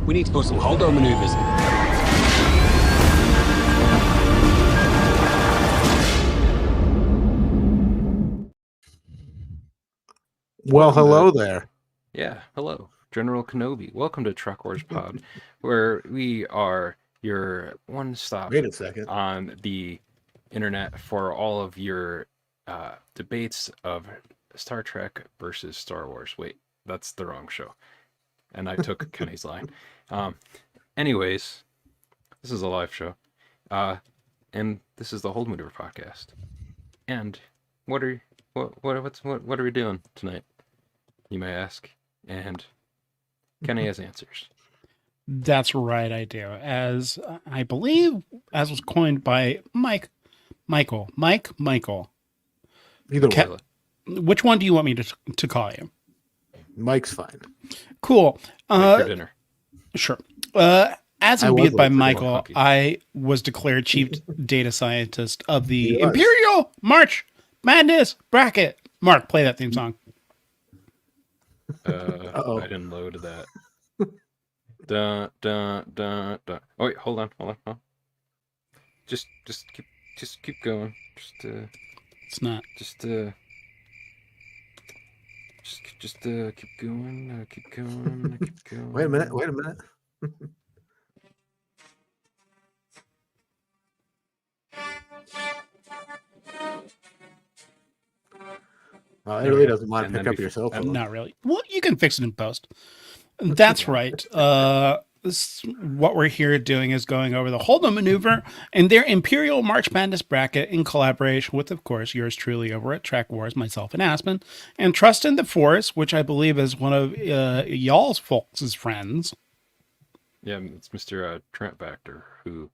We need to put some Holdo maneuvers. Well, hello there. Yeah, hello, General Kenobi. Welcome to Truck Wars Pod, where we are your one-stop Wait a second. on the internet for all of your debates of Star Trek versus Star Wars. Wait, that's the wrong show. And I took Kenny's line. Anyways, this is a live show. And this is the Hold Maneuver podcast. And what are we doing tonight? You may ask, and Kenny has answers. That's right, I do. As I believe, as was coined by Michael. Either way. Which one do you want me to call you? Mike's fine. Cool. Wait for dinner. Sure. As reviewed by Michael, I was declared chief data scientist of the Imperial March Madness bracket. Mark, play that theme song. I didn't load that. Dun, dun, dun, dun. Oh wait, hold on. Just keep going. It's not. Just keep going. Keep going. Wait a minute. It really doesn't want to pick up your cell phone. Not really. Well, you can fix it in post. That's right. What we're here doing is going over the Holdo maneuver and their Imperial March Madness bracket in collaboration with, of course, yours truly over at Track Wars, myself and Aspen, and Trust in the Force, which I believe is one of y'all's folks' friends. Yeah, it's Mr. Trent Factor, who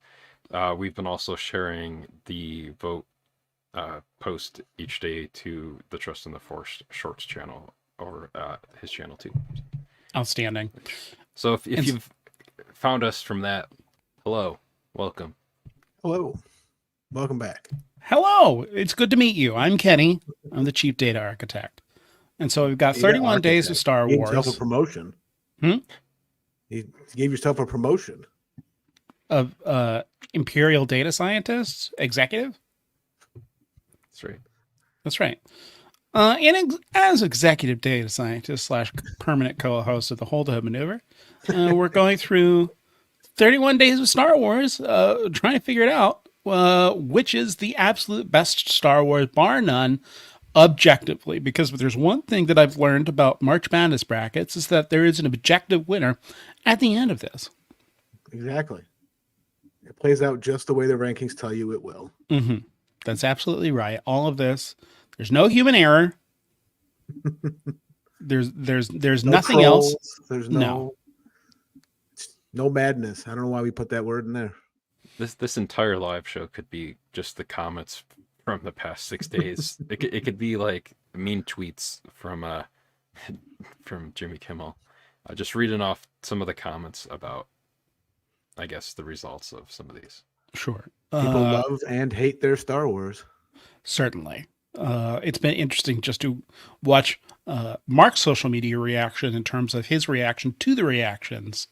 we've been also sharing the vote post each day to the Trust in the Force Shorts channel or his channel too. Outstanding. So if you've found us from that, hello, welcome. Hello. Welcome back. Hello. It's good to meet you. I'm Kenny. I'm the chief data architect. And so we've got 31 days of Star Wars. You gave yourself a promotion. You gave yourself a promotion. Of Imperial data scientist, executive? That's right. And as executive data scientist / permanent co-host of the Holdo maneuver, we're going through 31 days of Star Wars, trying to figure it out, which is the absolute best Star Wars, bar none, objectively. Because if there's one thing that I've learned about March Madness brackets is that there is an objective winner at the end of this. Exactly. It plays out just the way the rankings tell you it will. Mm-hmm. That's absolutely right. All of this, there's no human error. There's no nothing trolls. else. There's no madness. I don't know why we put that word in there. This entire live show could be just the comments from the past 6 days. it could be like mean tweets from Jimmy Kimmel, just reading off some of the comments about, I guess, the results of some of these. Sure. People love and hate their Star Wars. Certainly. It's been interesting just to watch Mark's social media reaction in terms of his reaction to the reactions,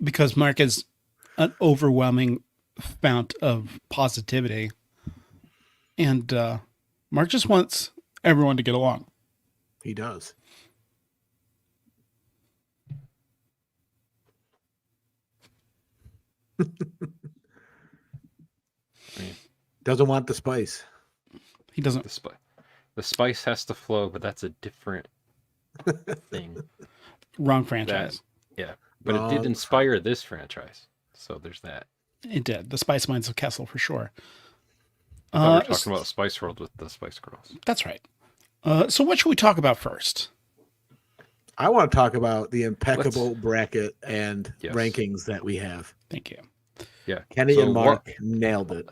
because Mark is an overwhelming fount of positivity, and Mark just wants everyone to get along. He does. Doesn't want the spice. He doesn't. The spice has to flow, but that's a different thing. Wrong franchise. But it did inspire this franchise. So there's that. It did. The Spice Mines of Kessel, for sure. I thought we were talking about Spice World with the Spice Girls. That's right. So what should we talk about first? I want to talk about the impeccable bracket and rankings that we have. Thank you. Yeah. Kenny and Mark nailed it.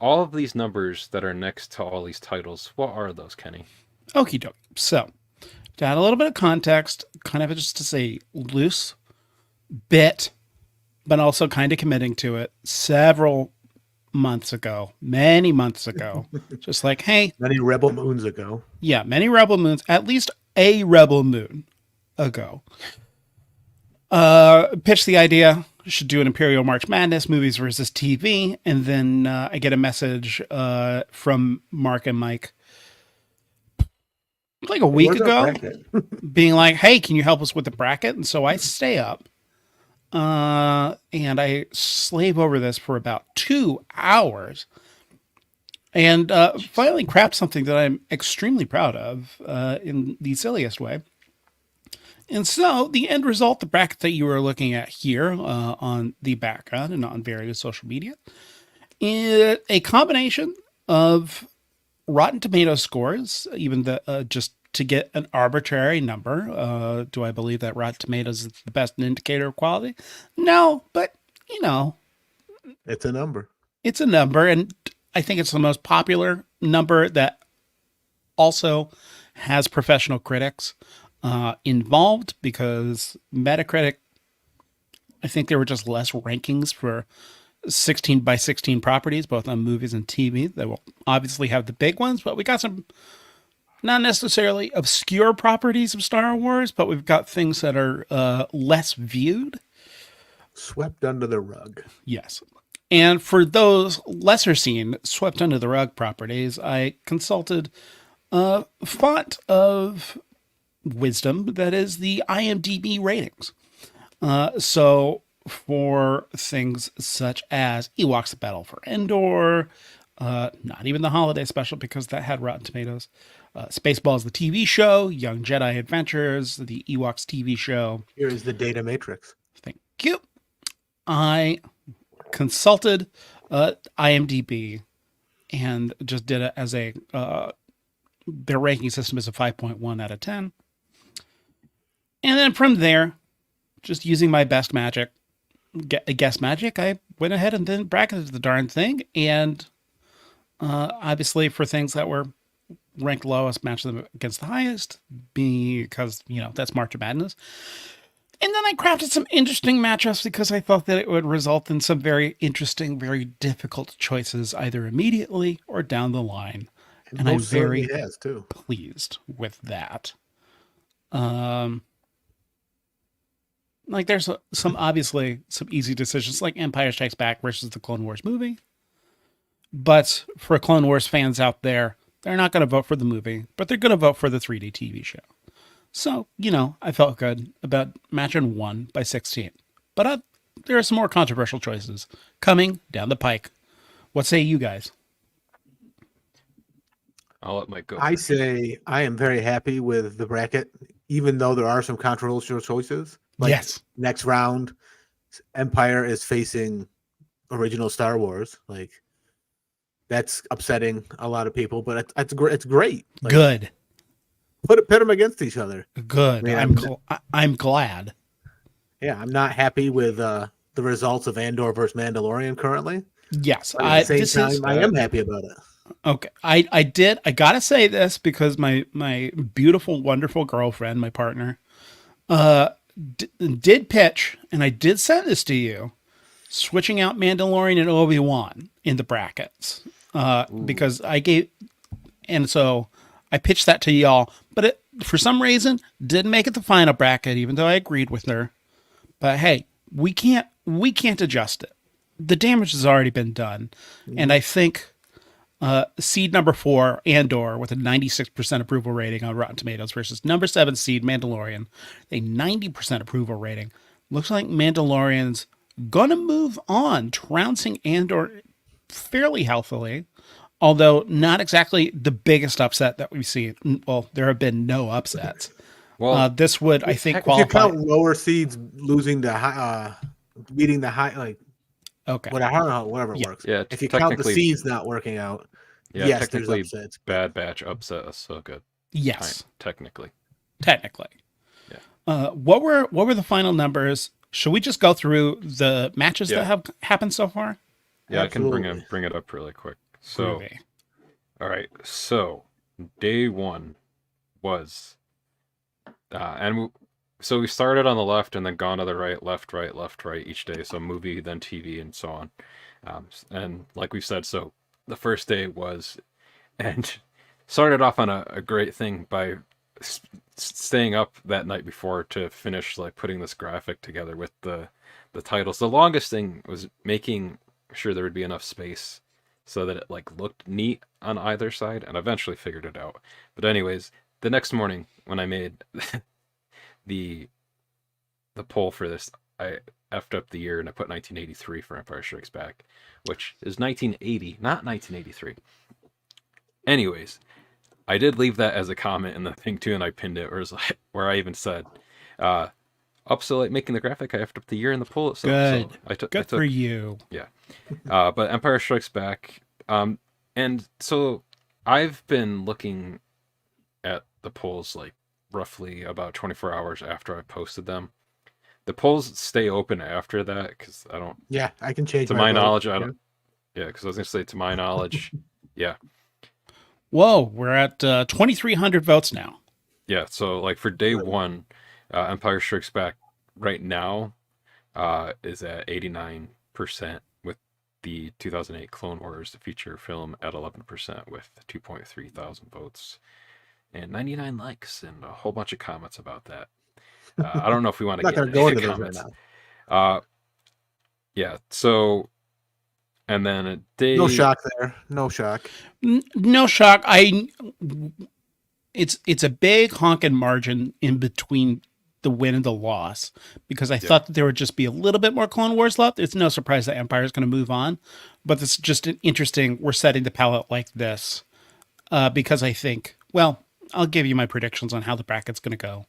All of these numbers that are next to all these titles, what are those, Kenny? Okie doke. So, to add a little bit of context, kind of just to say loose bit, but also kind of committing to it several months ago, many months ago, just like, hey. Many Rebel Moons ago. Yeah, many Rebel Moons, at least a Rebel Moon ago. Pitched the idea. Should do an Imperial March Madness, movies versus TV, and then I get a message from Mark and Mike like a week ago, being like, "Hey, can you help us with the bracket?" And so I stay up, and I slave over this for about 2 hours, and finally craft something that I'm extremely proud of in the silliest way. And so the end result, the bracket that you are looking at here on the background and on various social media, is a combination of Rotten Tomatoes scores, even the just to get an arbitrary number. Do I believe that Rotten Tomatoes is the best indicator of quality? No, but you know, it's a number. It's a number, and I think it's the most popular number that also has professional critics involved, because Metacritic, I think there were just less rankings for 16 by 16 properties, both on movies and TV. They will obviously have the big ones, but we got some not necessarily obscure properties of Star Wars, but we've got things that are less viewed. Swept under the rug. Yes. And for those lesser seen, swept under the rug properties, I consulted a font of wisdom that is the IMDb ratings. So for things such as Ewoks: The Battle for Endor, not even the holiday special because that had Rotten Tomatoes, Spaceballs the TV show, Young Jedi Adventures, the Ewoks TV show. Here is the data matrix. Thank you. I consulted IMDb and just did it as a their ranking system is a 5.1 out of 10. And then from there, just using my best magic, guess magic, I went ahead and then bracketed the darn thing. And obviously for things that were ranked lowest, match them against the highest, because, that's March Madness. And then I crafted some interesting matchups because I thought that it would result in some very interesting, very difficult choices, either immediately or down the line. And I'm very pleased with that. Like there's some obviously some easy decisions like Empire Strikes Back versus the Clone Wars movie. But for Clone Wars fans out there, they're not going to vote for the movie, but they're going to vote for the 3D TV show. So, I felt good about matching 1 by 16. But there are some more controversial choices coming down the pike. What say you guys? I'll let Mike go. I say I am very happy with the bracket, even though there are some controversial choices. Like yes. Next round, Empire is facing original Star Wars. Like that's upsetting a lot of people, but it's great. Like, good. Pit them against each other. Good. I'm glad. Yeah, I'm not happy with the results of Andor versus Mandalorian currently. Yes, I am happy about it. Okay, I gotta say this because my beautiful, wonderful girlfriend, my partner, did pitch, and I did send this to you, switching out Mandalorian and Obi-Wan in the brackets, because so I pitched that to y'all, but it, for some reason, didn't make it the final bracket, even though I agreed with her. But hey, we can't adjust it. The damage has already been done, and I think seed number 4, Andor, with a 96% approval rating on Rotten Tomatoes versus number 7 seed Mandalorian, a 90% approval rating. Looks like Mandalorian's gonna move on, trouncing Andor fairly healthily, although not exactly the biggest upset that we've seen. Well, there have been no upsets. Well, this would, I think, qualify. If you count lower seeds losing the high, beating the high, like okay, whatever it works. Yeah, if you count the seeds not working out, yes, technically there's upsets. Bad Batch upset us so good. Yes, technically. Yeah. What were the final numbers? Should we just go through the matches that have happened so far? Yeah, absolutely. I can bring it up really quick. So, all right. So, day 1 was, so we started on the left and then gone to the right, left, right each day. So movie, then TV, and so on. And like we said, so the first day was, and started off on a great thing by staying up that night before to finish like putting this graphic together with the titles. The longest thing was making sure there would be enough space so that it like looked neat on either side, and eventually figured it out. But anyways, the next morning when I made the poll for this, I effed up the year and I put 1983 for Empire Strikes Back, which is 1980, not 1983. Anyways, I did leave that as a comment in the thing too, and I pinned it, where I even said, up so like making the graphic, I effed up the year in the poll itself. Good. So I took Good for you. Yeah. But Empire Strikes Back, and so I've been looking at the polls like roughly about 24 hours after I posted them. The polls stay open after that because I don't. Yeah, I can change. To my knowledge, I don't. Yeah, because I was gonna say, to my knowledge, yeah. Whoa, we're at 2,300 votes now. Yeah, so like for day one, Empire Strikes Back right now is at 89%, with the 2008 Clone Wars, the feature film, at 11% with 2.3 thousand votes and 99 likes and a whole bunch of comments about that. I don't know if we want to get into comments. Right now. Yeah, so, and then a day. No shock there. No shock. No shock. It's a big honking margin in between the win and the loss, because I thought that there would just be a little bit more Clone Wars left. It's no surprise that Empire is going to move on, but it's just an interesting. We're setting the palette like this because I think. Well, I'll give you my predictions on how the bracket's going to go.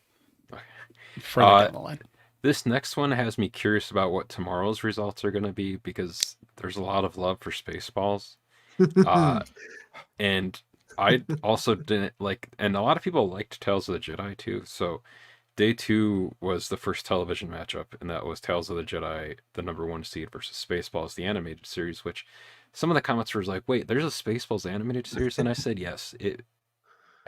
Further down the line. This next one has me curious about what tomorrow's results are going to be, because there's a lot of love for Spaceballs. And I also didn't like, and a lot of people liked Tales of the Jedi too. So day 2 was the first television matchup, and that was Tales of the Jedi, the #1 seed, versus Spaceballs, the animated series, which some of the comments were like, wait, there's a Spaceballs animated series? And I said, yes, it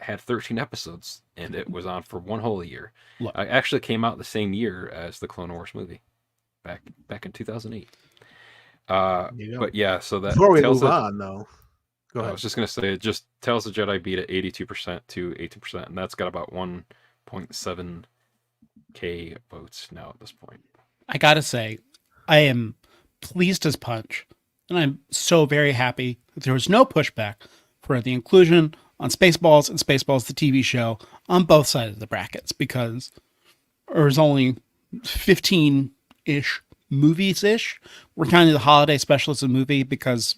had 13 episodes and it was on for one whole year. Look, it actually came out the same year as the Clone Wars movie back in 2008. But yeah, so that before we move on though, go ahead. I was just gonna say, just Tales of Jedi beat at 82% to 18%, and that's got about 1.7k votes now at this point. I gotta say, I am pleased as punch, and I'm so very happy that there was no pushback for the inclusion on Spaceballs and Spaceballs the TV show on both sides of the brackets, because there's only 15-ish movies-ish. We're counting the holiday special as a movie because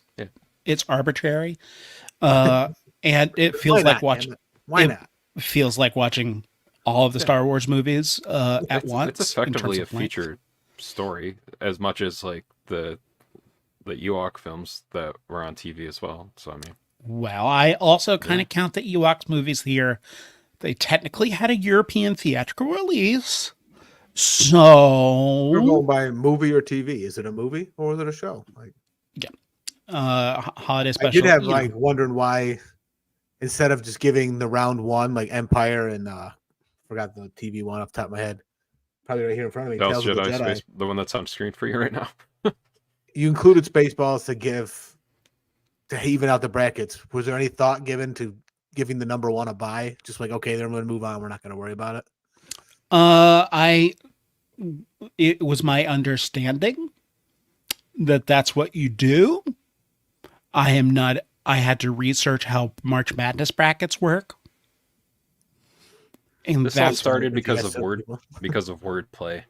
it's arbitrary. And it feels like watching. Why not? It feels like watching all of the Star Wars movies at once. It's effectively a feature story as much as like the Ewok films that were on TV as well. So I mean. Well, I also kind of count the Ewoks movies here. They technically had a European theatrical release. So we're going by movie or TV. Is it a movie or is it a show? Like, holiday special. I did have like wondering why, instead of just giving the round one like Empire and forgot the TV one off the top of my head, probably right here in front of me. Tales of the Jedi. The one that's on screen for you right now. You included Spaceballs to even out the brackets. Was there any thought given to giving the #1 a bye? Just like, okay, they're going to move on. We're not going to worry about it. It was my understanding that that's what you do. I had to research how March Madness brackets work. And this all started because of wordplay.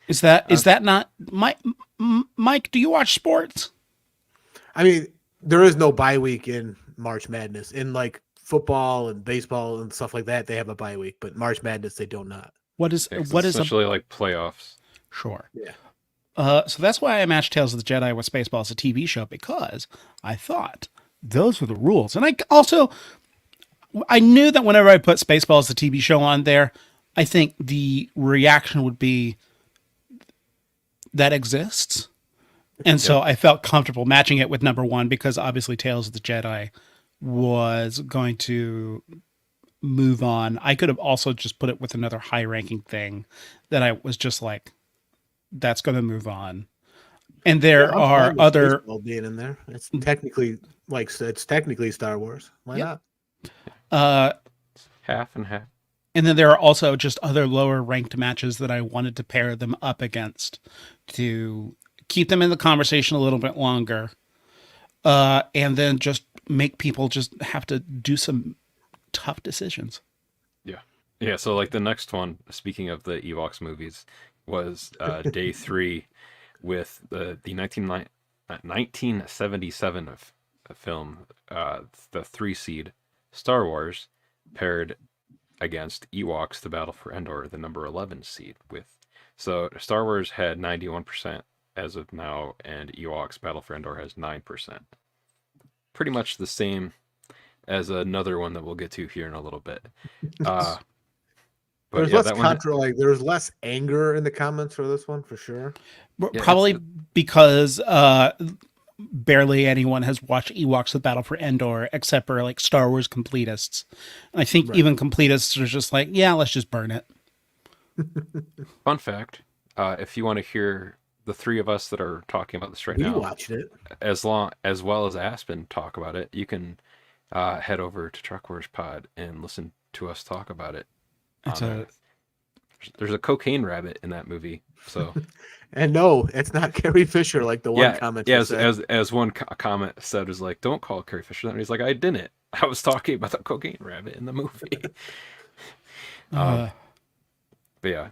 Is that not Mike? Do you watch sports? I mean, there is no bye week in March Madness. In like football and baseball and stuff like that, they have a bye week, but March Madness they do not. What is essentially like playoffs? Sure. Yeah. So that's why I matched Tales of the Jedi with Spaceballs, a TV show, because I thought those were the rules, and I knew that whenever I put Spaceballs, the TV show, on there, I think the reaction would be that exists. And so I felt comfortable matching it with #1 because obviously Tales of the Jedi was going to move on. I could have also just put it with another high-ranking thing that I was just like, that's going to move on. And there are other being in there. It's technically Star Wars. Why not? half and half. And then there are also just other lower ranked matches that I wanted to pair them up against to keep them in the conversation a little bit longer. And then just make people just have to do some tough decisions. Yeah, so like the next one, speaking of the Ewoks movies, was day 3 with the 1977 film, the 3 seed Star Wars, paired against Ewoks, The Battle for Endor, the number 11 seed. So Star Wars had 91% as of now, and Ewoks, Battle for Endor, has 9%. Pretty much the same as another one that we'll get to here in a little bit. But There's yeah, less that one. there's less anger in the comments for this one for sure. Yeah, Probably because barely anyone has watched Ewoks: The Battle for Endor except for like Star Wars completists. And I think Right. even completists are just like, yeah, let's just burn it. Fun fact, if you want to hear the 3 of us that are talking about this right We now, watched it. as well as Aspen talk about it, you can head over to Truck Wars Pod and listen to us talk about it. There's a cocaine rabbit in that movie, so And no, it's not Carrie Fisher like the one comment. yeah. said. As one comment said, is like, don't call Carrie Fisher that. And he's like, I didn't. I was talking about the cocaine rabbit in the movie. But yeah,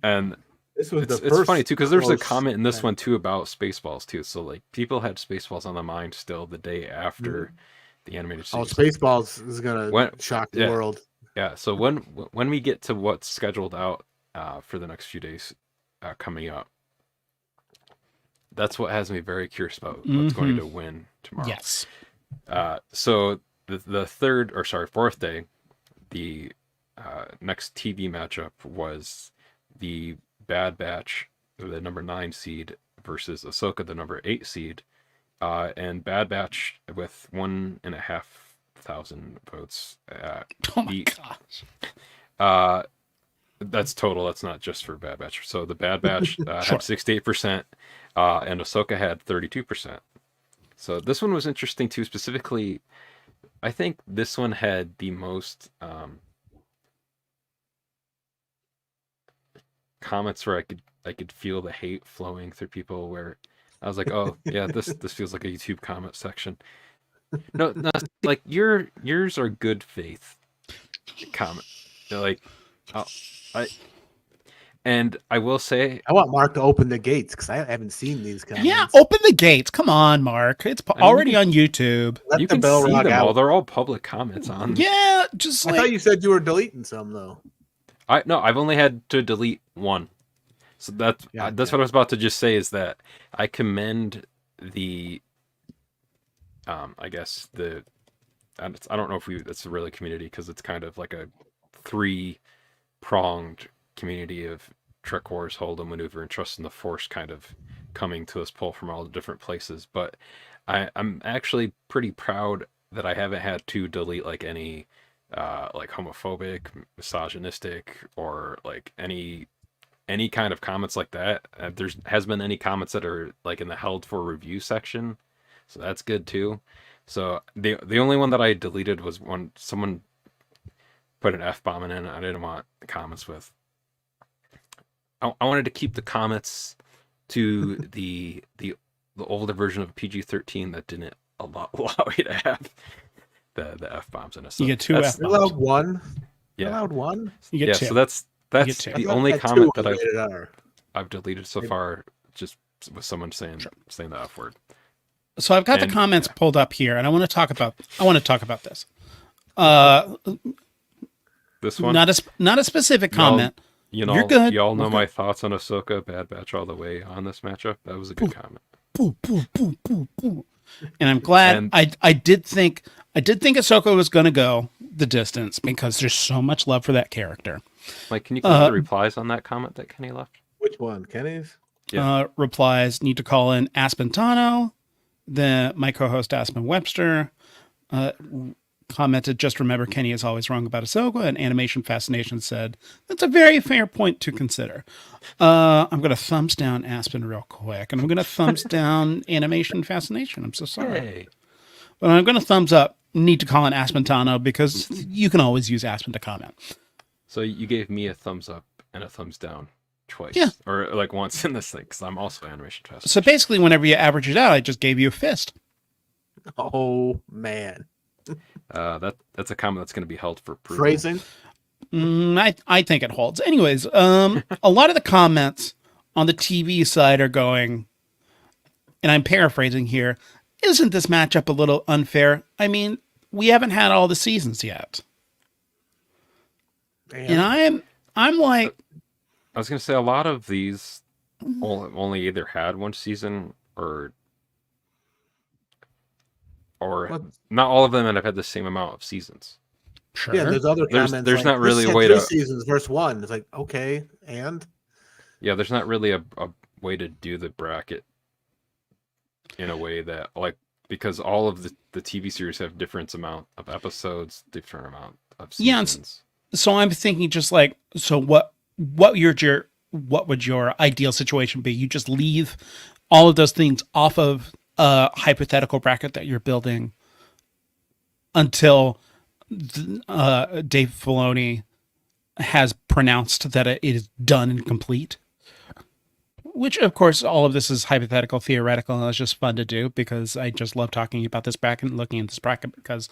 and This was it's first funny too because there's a close comment in this thing. one too about Spaceballs too. So like people had Spaceballs on the mind still the day after the animated Oh, series. Spaceballs is gonna shock the world. Yeah, so when we get to what's scheduled out for the next few days coming up, that's what has me very curious about what's going to win tomorrow. Yes. So the fourth day, the next TV matchup was the Bad Batch, the number 9 seed, versus Ahsoka, the number 8 seed, and Bad Batch with 1,500 votes. Oh my gosh. That's total. That's not just for Bad Batch. So the Bad Batch had 68%, and Ahsoka had 32%. So this one was interesting too. Specifically, I think this one had the most comments where I could feel the hate flowing through people. Where I was like, oh yeah, this feels like a YouTube comment section. No, like yours are good faith comment. Like, and I will say, I want Mark to open the gates because I haven't seen these comments. Yeah, open the gates. Come on, Mark. It's already on YouTube. Let you the can bell see rock them out. all. They're all public comments on. Yeah, just I thought you said you were deleting some though. No, I've only had to delete one. So that's what I was about to just say is that I commend the, I guess I don't know if it's really a community because it's kind of like a 3-pronged community of Trek Wars, Holdo Maneuver, and Trust in the Force kind of coming to us pull from all the different places. But I'm actually pretty proud that I haven't had to delete like any like homophobic, misogynistic, or like any kind of comments like that. There's has been any comments that are like in the held for review section, so that's good too. So the only one that I deleted was when someone put an F-bomb in it. I didn't want the comments with. I wanted to keep the comments to the older version of PG-13 that didn't allow you to have the F-bombs in it. So you get 2 F-bombs. You allowed one. Yeah. You allowed one. You get 2. So that's two. the I only thought comment two that was rated R. I've deleted so far, just with someone saying the F word. So I've got the comments pulled up here, and I want to talk about this. This one, not a specific comment. You're good. Y'all know my thoughts on Ahsoka, Bad Batch all the way on this matchup. That was a good comment. Boo, boo, boo, boo, boo. And I'm glad I did think Ahsoka was going to go the distance because there's so much love for that character. Like, can you click the replies on that comment that Kenny left? Which one? Kenny's? Yeah. Replies need to call in Aspentano. My co-host Aspen Webster commented, just remember Kenny is always wrong about Ahsoka, and Animation Fascination said, that's a very fair point to consider. I'm going to thumbs down Aspen real quick, and I'm going to thumbs down Animation Fascination. I'm so sorry. Yay. But I'm going to thumbs up need to call it Aspentano because you can always use Aspen to comment. So you gave me a thumbs up and a thumbs down twice. Yeah. Or like once in this thing, because I'm also animation fest. So basically, whenever you average it out, I just gave you a fist. Oh man, that's a comment that's going to be held for approval. phrasing. I think it holds. Anyways, a lot of the comments on the TV side are going, and I'm paraphrasing here, isn't this matchup a little unfair? I mean, we haven't had all the seasons yet. And I'm like, I was going to say a lot of these only either had one season or What? not all of them have had the same amount of seasons. sure. Yeah, there's other There's- comments. there's like, not really this a way had 3 to- seasons versus 1. It's like, okay, and Yeah, there's not really a way to do the bracket in a way that, like, because all of the TV series have different amount of episodes, different amount of Yeah, seasons. So I'm thinking just like, so what would your ideal situation be? You just leave all of those things off of a hypothetical bracket that you're building until Dave Filoni has pronounced that it is done and complete. Which, of course, all of this is hypothetical, theoretical, and it's just fun to do because I just love talking about this bracket and looking at this bracket because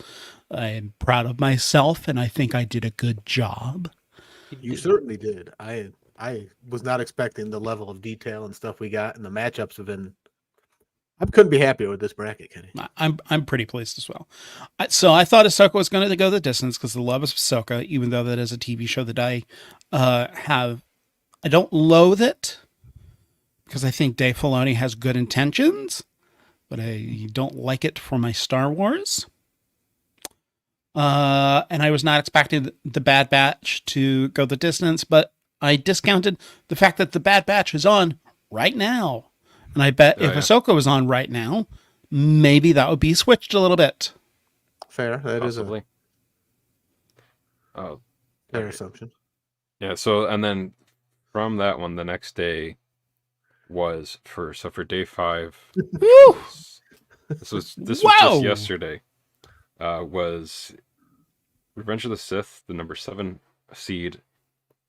I'm proud of myself and I think I did a good job. you certainly did. I was not expecting the level of detail and stuff we got, and the matchups have been. I couldn't be happier with this bracket, Kenny. I'm pretty pleased as well. So I thought Ahsoka was going to go the distance because the love of Ahsoka, even though that is a TV show that I don't loathe it because I think Dave Filoni has good intentions, but I don't like it for my Star Wars. And I was not expecting the Bad Batch to go the distance, but I discounted the fact that the Bad Batch is on right now. And I bet if Ahsoka was on right now, maybe that would be switched a little bit. Fair. That is Possibly. a fair assumption. Yeah, so and then from that one, the next day was for day 5. Woo! This was just Wow! yesterday. Was Revenge of the Sith, the number 7 seed,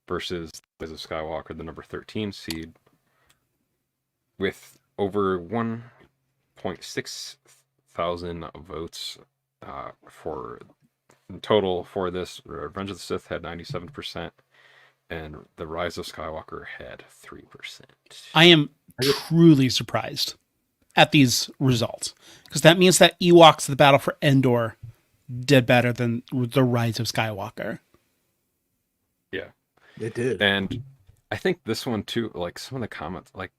versus Rise of Skywalker, the number 13 seed, with over 1.6 thousand votes for in total for this. Revenge of the Sith had 97%, and the Rise of Skywalker had 3%. I am truly surprised at these results because that means that Ewoks: The Battle for Endor did better than the Rise of Skywalker. Yeah, It did. and I think this one too. Like some of the comments, like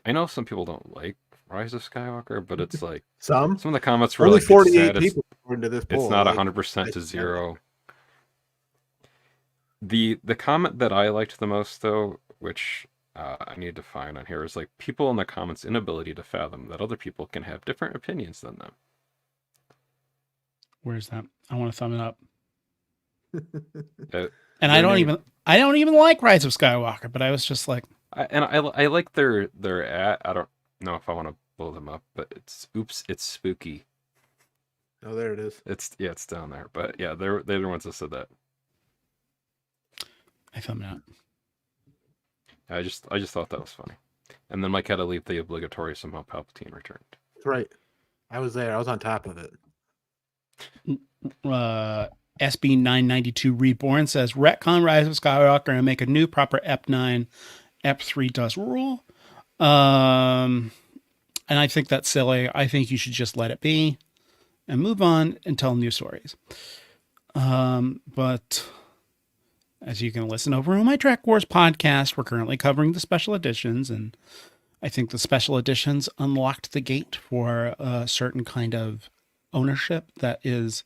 I know some people don't like Rise of Skywalker, but it's like Some of the comments were only like, 48 it's people according to this poll. it's not like, 100% to 0. The comment that I liked the most, though, which I need to find on here, is like people in the comments' inability to fathom that other people can have different opinions than them. Where's that? I want to thumb it up. Uh, And I don't even like Rise of Skywalker, but I was just like, I like their I don't know if I want to blow them up, but it's spooky. Oh, there it is. It's down there, but yeah, they're the ones that said that. I thumbed it up. I just thought that was funny, and then Mike had to leave the obligatory somehow Palpatine returned. That's right. I was there. I was on top of it. SB 992 Reborn says retcon Rise of Skywalker and make a new proper Ep9. Ep3 does rule. And I think that's silly. I think you should just let it be and move on and tell new stories. But as you can listen over on my Track Wars podcast, we're currently covering the special editions, and I think the special editions unlocked the gate for a certain kind of ownership that is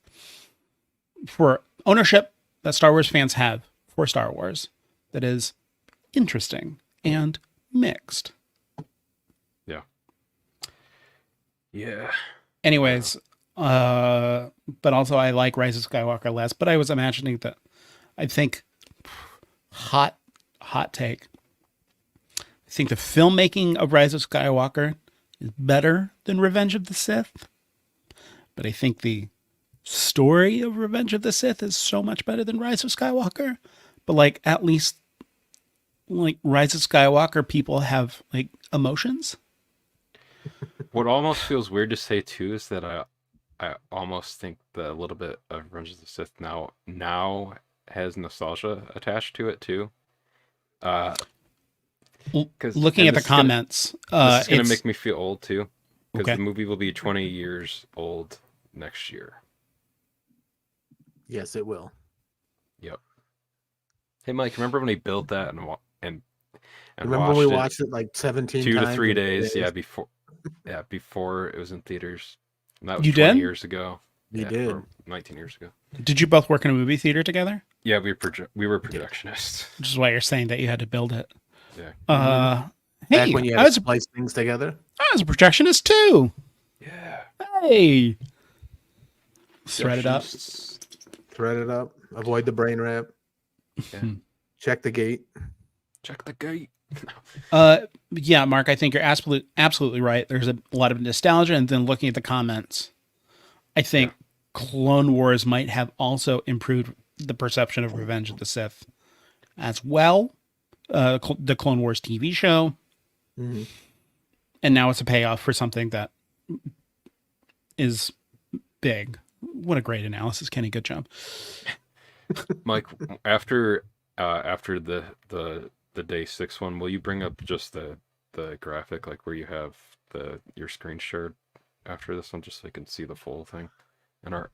for ownership that Star Wars fans have for Star Wars that is interesting and mixed. Yeah. Anyways, but also I like Rise of Skywalker less, but I was imagining that I think hot take. I think the filmmaking of Rise of Skywalker is better than Revenge of the Sith, but I think the story of Revenge of the Sith is so much better than Rise of Skywalker, but like at least like Rise of Skywalker, people have like emotions. What almost feels weird to say too is that I almost think that a little bit of Revenge of the Sith now has nostalgia attached to it too. Looking at the comments, this is gonna it's make me feel old too, because okay. the movie will be 20 years old next year. Yes, it will. Yep. Hey Mike, remember when he built that and Remember when we watched it watched it like 17 2 to times 3 in days? Yeah, before it was in theaters. And that was You 20 did? years ago. We Yeah, did. or 19 years ago. Did you both work in a movie theater together? Yeah, we were projectionists. Which is why you're saying that you had to build it. Yeah. Back Hey, when you I had to was splice things together. a projectionist too. Yeah. Hey, thread it up. Projectionists. Thread it up. Avoid the brain wrap. Yeah. Check the gate. Check the gate. Yeah, Mark, I think you're absolutely right. There's a lot of nostalgia, and then looking at the comments, I think Clone Wars might have also improved the perception of Revenge of the Sith as well. The Clone Wars TV show, Mm-hmm. and now it's a payoff for something that is big. What a great analysis, Kenny. Good job. Mike, after the day 6 one, will you bring up just the graphic, like where you have your screen shared after this one, just so you can see the full thing, and our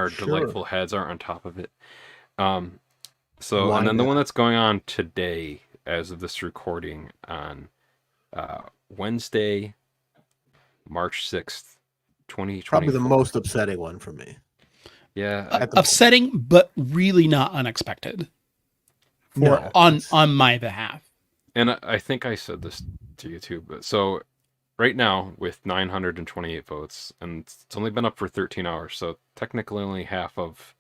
Sure. delightful heads are on top of it. So Why and then the not? one that's going on today, as of this recording, on Wednesday, March 6th, 2020. Probably the most upsetting one for me. Yeah, At the Upsetting, but really not unexpected. No, on it's- my behalf. and I think I said this to you too, but so right now with 928 votes, and it's only been up for 13 hours, so technically only half of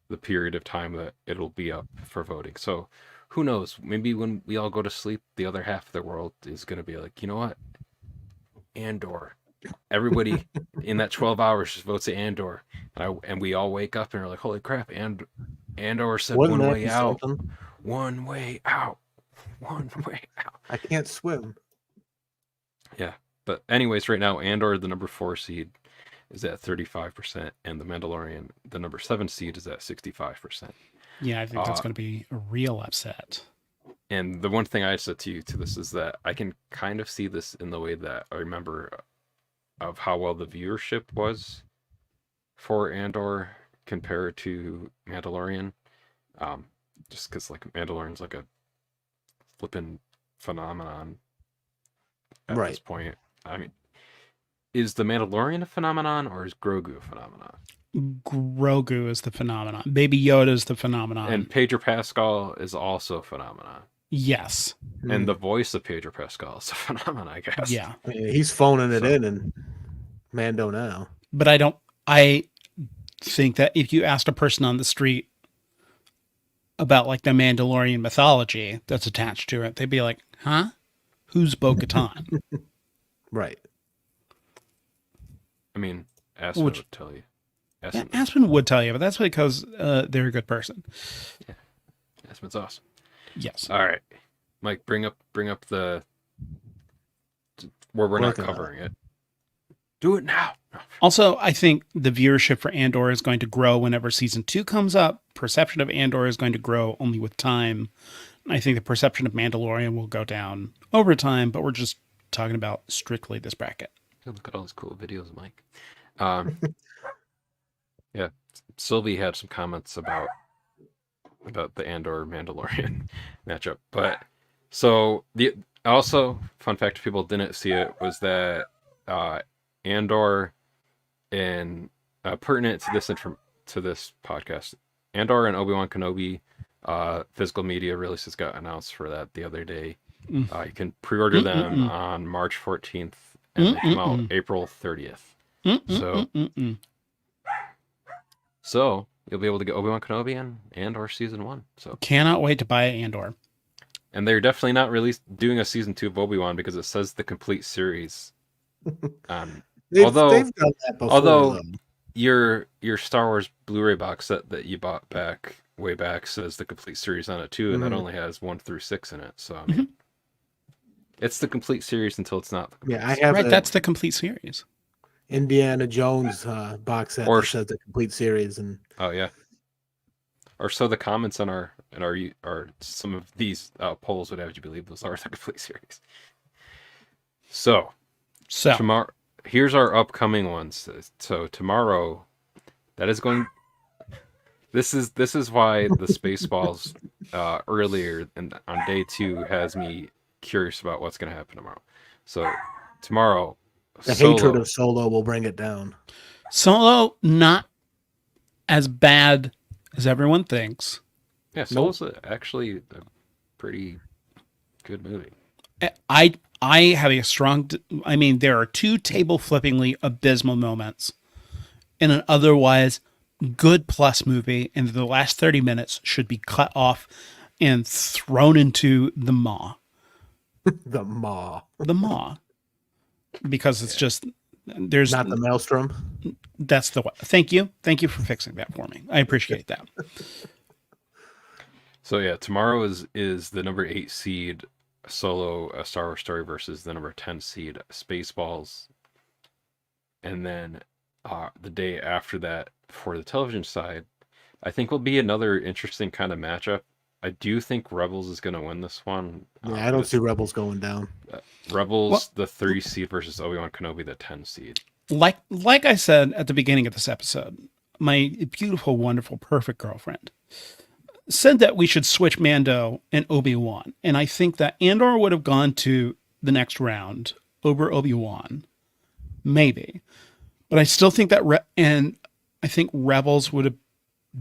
the period of time that it'll be up for voting. So who knows? Maybe when we all go to sleep, the other half of the world is going to be like, you know what? Andor. Everybody in that 12 hours just votes Andor, and we all wake up and are like, holy crap! Andor said Wouldn't one that way be out, something? one way out, one way out. I can't swim. Yeah, but anyways, right now Andor, the number 4 seed, is at 35%, and the Mandalorian, the number 7 seed, is at 65%. Yeah, I think that's going to be a real upset. And the one thing I said to you to this is that I can kind of see this in the way that I remember of how well the viewership was for Andor compared to Mandalorian. Just because like Mandalorian's like a flippin' phenomenon at Right. this point. I mean, is the Mandalorian a phenomenon, or is Grogu a phenomenon? Grogu is the phenomenon. Baby Yoda is the phenomenon. And Pedro Pascal is also a phenomenon. Yes. And the voice of Pedro Pascal is a phenomenon, I guess. Yeah. I mean, he's phoning it So- in and Mando now. But I think that if you asked a person on the street about like the Mandalorian mythology that's attached to it, they'd be like, huh? Who's Bo-Katan? Right. I mean, Aspen Which- would tell you. Yeah, Aspen would tell you, but that's because they're a good person. Aspen's awesome. Yes. All right, Mike, bring up the where we're not Working on it. covering it. Do it now. Also, I think the viewership for Andor is going to grow whenever season 2 comes up. Perception of Andor is going to grow only with time. I think the perception of Mandalorian will go down over time, but we're just talking about strictly this bracket. Look at all these cool videos, Mike. Yeah, Sylvie had some comments about the Andor Mandalorian matchup, but so the also fun fact, if people didn't see it, was that Andor and pertinent to this podcast, Andor and Obi-Wan Kenobi physical media releases got announced for that the other day. You can pre-order them on March 14th, and they come out April 30th. So you'll be able to get Obi-Wan Kenobi and or season 1. So Cannot wait to buy Andor. and they're definitely not doing a season 2 of Obi-Wan because it says the complete series. They've Although- done that before. although- though. your Star Wars Blu-ray box set that you bought way back says the complete series on it too, and that Mhm. only has 1 through 6 in it. So I Mhm. mean, it's the complete series until it's not the complete Yeah, I series. have Right, a that's the complete series. Indiana Jones box set Or that says the complete series, and oh yeah. Or so the comments on our some of these polls would have you believe those are the complete series. So So, tomorrow, here's our upcoming ones. So tomorrow, that is going. This is why the Spaceballs earlier and on day 2 has me curious about what's going to happen tomorrow. So tomorrow, the hatred Solo. of Solo will bring it down. Solo, not as bad as everyone thinks. Yeah, Solo's actually a pretty good movie. I have a strong. I mean, there are 2 table flippingly abysmal moments in an otherwise good plus movie, and the last 30 minutes should be cut off and thrown into the maw. The Maw, The maw. Because it's just there's not the Maelstrom. that's the way. Thank you for fixing that for me. I appreciate that. So yeah, tomorrow is the number 8 seed Solo, A Star Wars Story versus the number 10 seed Spaceballs, and then the day after that for the television side, I think will be another interesting kind of matchup. I do think Rebels is going to win this one. Yeah, I don't see Rebels going down. Rebels, Well- the 3 seed versus Obi-Wan Kenobi, the 10 seed. Like I said at the beginning of this episode, my beautiful, wonderful, perfect girlfriend said that we should switch Mando and Obi-Wan. And I think that Andor would have gone to the next round over Obi-Wan. Maybe. But I still think that and I think Rebels would have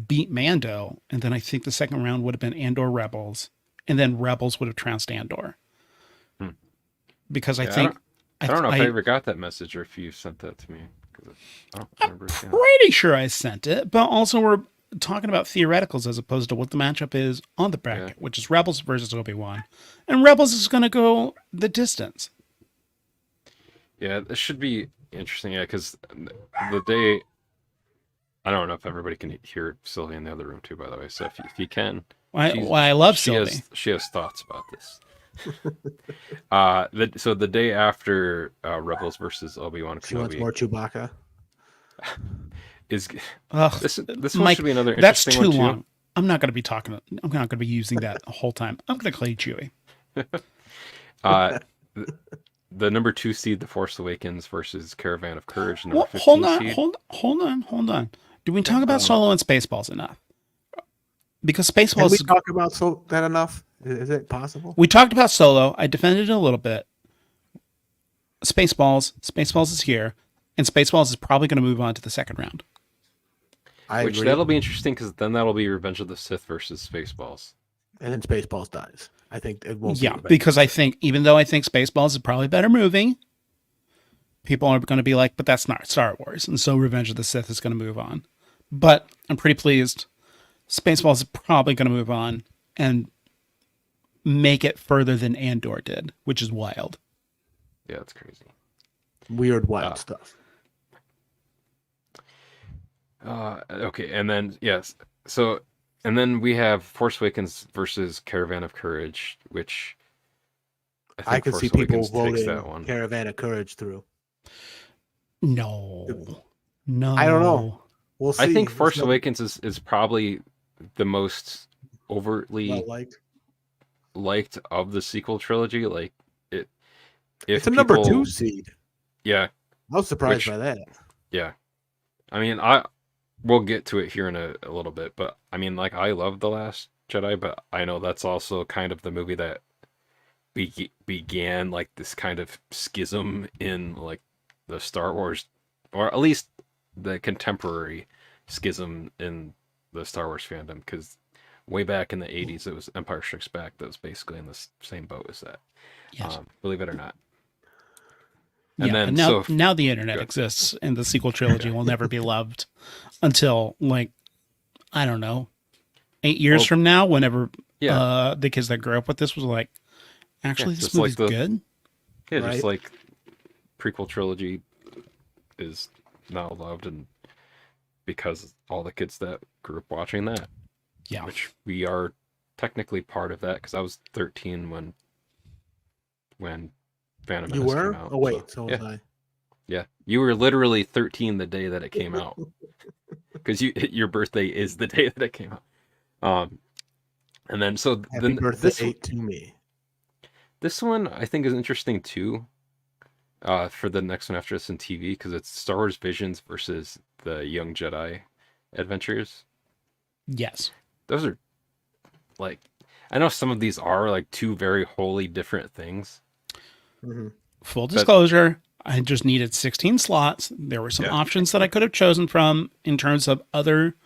beat Mando, and then I think the second round would have been Andor Rebels, and then Rebels would have trounced Andor. Hmm. Because I Yeah, think I don't know if I ever got that message or if you sent that to me. 'Cause I don't remember seeing it. pretty sure I sent it, but also we're talking about theoreticals as opposed to what the matchup is on the bracket, which is Rebels versus Obi-Wan. And Rebels is going to go the distance. Yeah, this should be interesting. Yeah, because the day, I don't know if everybody can hear Sylvia in the other room too. By the way, so if you can, I love she Sylvie. she has thoughts about this. So the day after Rebels versus Obi-Wan She wants Kenobi more Chewbacca. is Ugh, this one Mike, should be another that's interesting too one too. long. I'm not going to be talking. I'm not going to be using that the whole time. I'm going to call you Chewie. The number 2 seed, The Force Awakens versus Caravan of Courage. Number Well, 15 hold seed. on. Do we talk about Solo and Spaceballs enough? Because Can Spaceballs we is talk about that enough? Is it possible? we talked about Solo. I defended it a little bit. Spaceballs is here, and Spaceballs is probably going to move on to the second round. I Which agree. that'll be interesting because then that'll be Revenge of the Sith versus Spaceballs. And then Spaceballs dies. I think it won't. Yeah, be because I think even though I think Spaceballs is probably a better movie, people are going to be like, but that's not Star Wars, and so Revenge of the Sith is going to move on. But I'm pretty pleased. Spaceballs is probably going to move on and make it further than Andor did, which is wild. Yeah, that's crazy. weird, wild stuff. Okay, and then yes, so and then we have Force Awakens versus Caravan of Courage, which I think could Force see people Awakens takes voting that one. Caravan of Courage through. No. I don't know. We'll see. I think It's Force no- Awakens is probably the most overtly well liked. liked of the sequel trilogy. Like it, if It's a number people- 2 seed. Yeah, I was surprised Which- by that. yeah. I mean, we'll get to it here in a little bit, but I mean, like, I love The Last Jedi, but I know that's also kind of the movie that began like this kind of schism in like the Star Wars, or at least the contemporary schism in the Star Wars fandom, because way back in the 80s it was Empire Strikes Back that was basically in the same boat as that. Yes. Believe it or not. Yeah, And then, and now, so now the internet exists, and the sequel trilogy will never be loved until, like, I don't know, 8 years Well, from now, whenever yeah, the kids that grew up with this was like, actually, this just like movie's good. yeah, right. just like prequel trilogy is now loved, and because all the kids that grew up watching that, Yeah. which we are technically part of that because I was 13 when Phantom You Menace were? came out. Oh wait, so yeah, was I. yeah, you were literally 13 the day that it came out because your birthday is the day that it came out. And then so Happy then birthday to me. this one I think is interesting too. For the next one after this in TV because it's Star Wars Visions versus the Young Jedi Adventures. Yes. Those are like, I know some of these are like two very wholly different things. Mm-hmm. Full disclosure, I just needed 16 slots. There were some Yeah. options that I could have chosen from in terms of other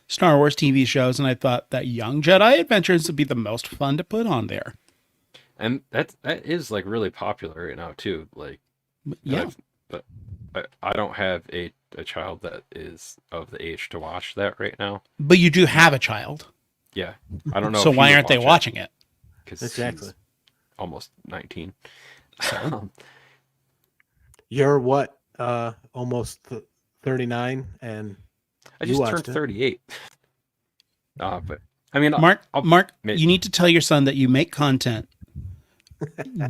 Star Wars TV shows, and I thought that Young Jedi Adventures would be the most fun to put on there. And that is like really popular right now too. Like, Yeah. but I don't have a child that is of the age to watch that right now. But you do have a child. Yeah, I don't know. So if he why would aren't they watch watching it? Because Exactly. he's almost 19. You're what? Almost 39, and I you just watched turned it. 38. But I mean, Mark, I'll- you need to tell your son that you make content.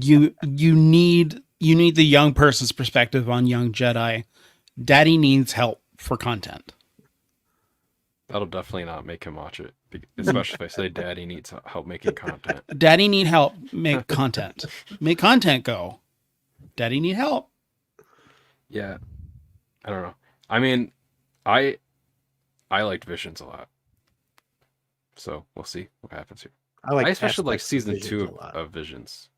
you need the young person's perspective on Young Jedi. Daddy needs help for content. that'll definitely not make him watch it, especially if I say Daddy needs help making content. Daddy need help. Make content. Make content go. Daddy need help. Yeah, I don't know. I mean, I liked Visions a lot, so we'll see what happens here. I especially like aspects of season Visions 2 a lot. of Visions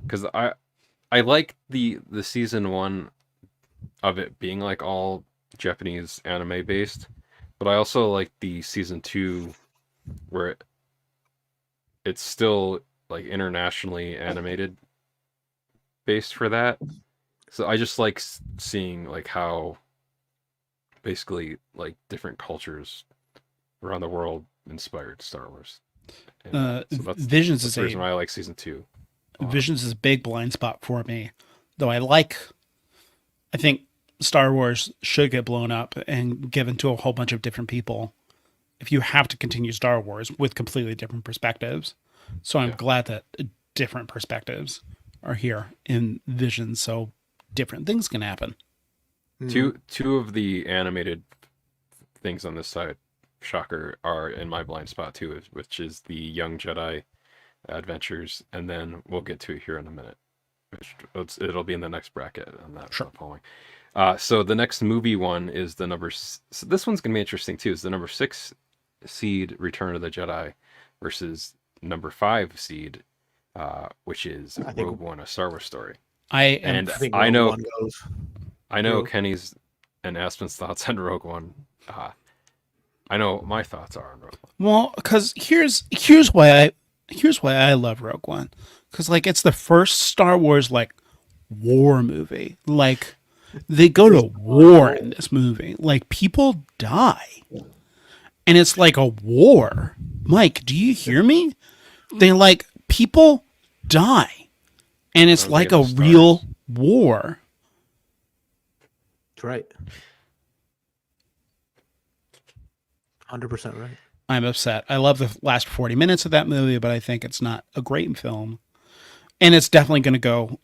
because I like the season 1 of it being like all Japanese anime based, but I also like the season 2 where it's still like internationally animated based for that. So I just like seeing like how basically like different cultures around the world inspired Star Wars. And, so Visions that's is the reason a why I like season 2. a lot. Visions is a big blind spot for me. Though I think Star Wars should get blown up and given to a whole bunch of different people if you have to continue Star Wars with completely different perspectives. So I'm Yeah. glad that different perspectives are here in Visions, so different things can happen. Mhm. Two of the animated things on this side, shocker, are in my blind spot too, which is the Young Jedi Adventures, and then we'll get to it here in a minute. It'll be in the next bracket on that Sure. following. So the next movie one is the number. So this one's gonna be interesting too. Is the number 6 seed Return of the Jedi versus number 5 seed, which is I think- Rogue One: A Star Wars Story. I think I Rogue know- One goes. I know Rogue. Kenny's and Aspen's thoughts on Rogue One. I know what my thoughts are on Rogue One. Well, because here's why I love Rogue One, because like it's the first Star Wars like war movie. Like they go to war in this movie. Like people die, and it's like a war. Mike, do you hear me? They like people die, and it's Don't like give a us real stars. war. That's right. 100% right. I'm upset. I love the last 40 minutes of that movie, but I think it's not a great film. And it's definitely going to go.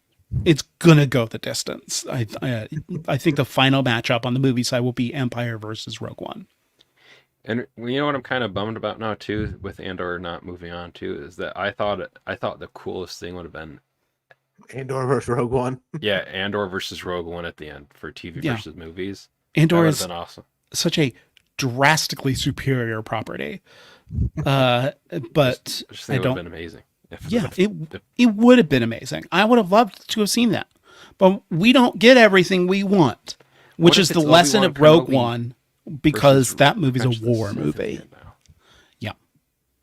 It's going to go the distance. I think the final matchup on the movie side will be Empire versus Rogue One. And you know what I'm kind of bummed about now too, with Andor not moving on too, is that I thought the coolest thing would have been Andor versus Rogue One. Andor versus Rogue One at the end for TV Yeah. versus movies. Andor That would is have been awesome. such a drastically superior property. But Just I think it would have don't. been amazing. Yeah, it would have been amazing. I would have loved to have seen that. But we don't get everything we want, which What if is the it's lesson Obi-Wan of Rogue Kenobi One, because versus that movie's a Revenge of the war Sith movie. again now? Yeah.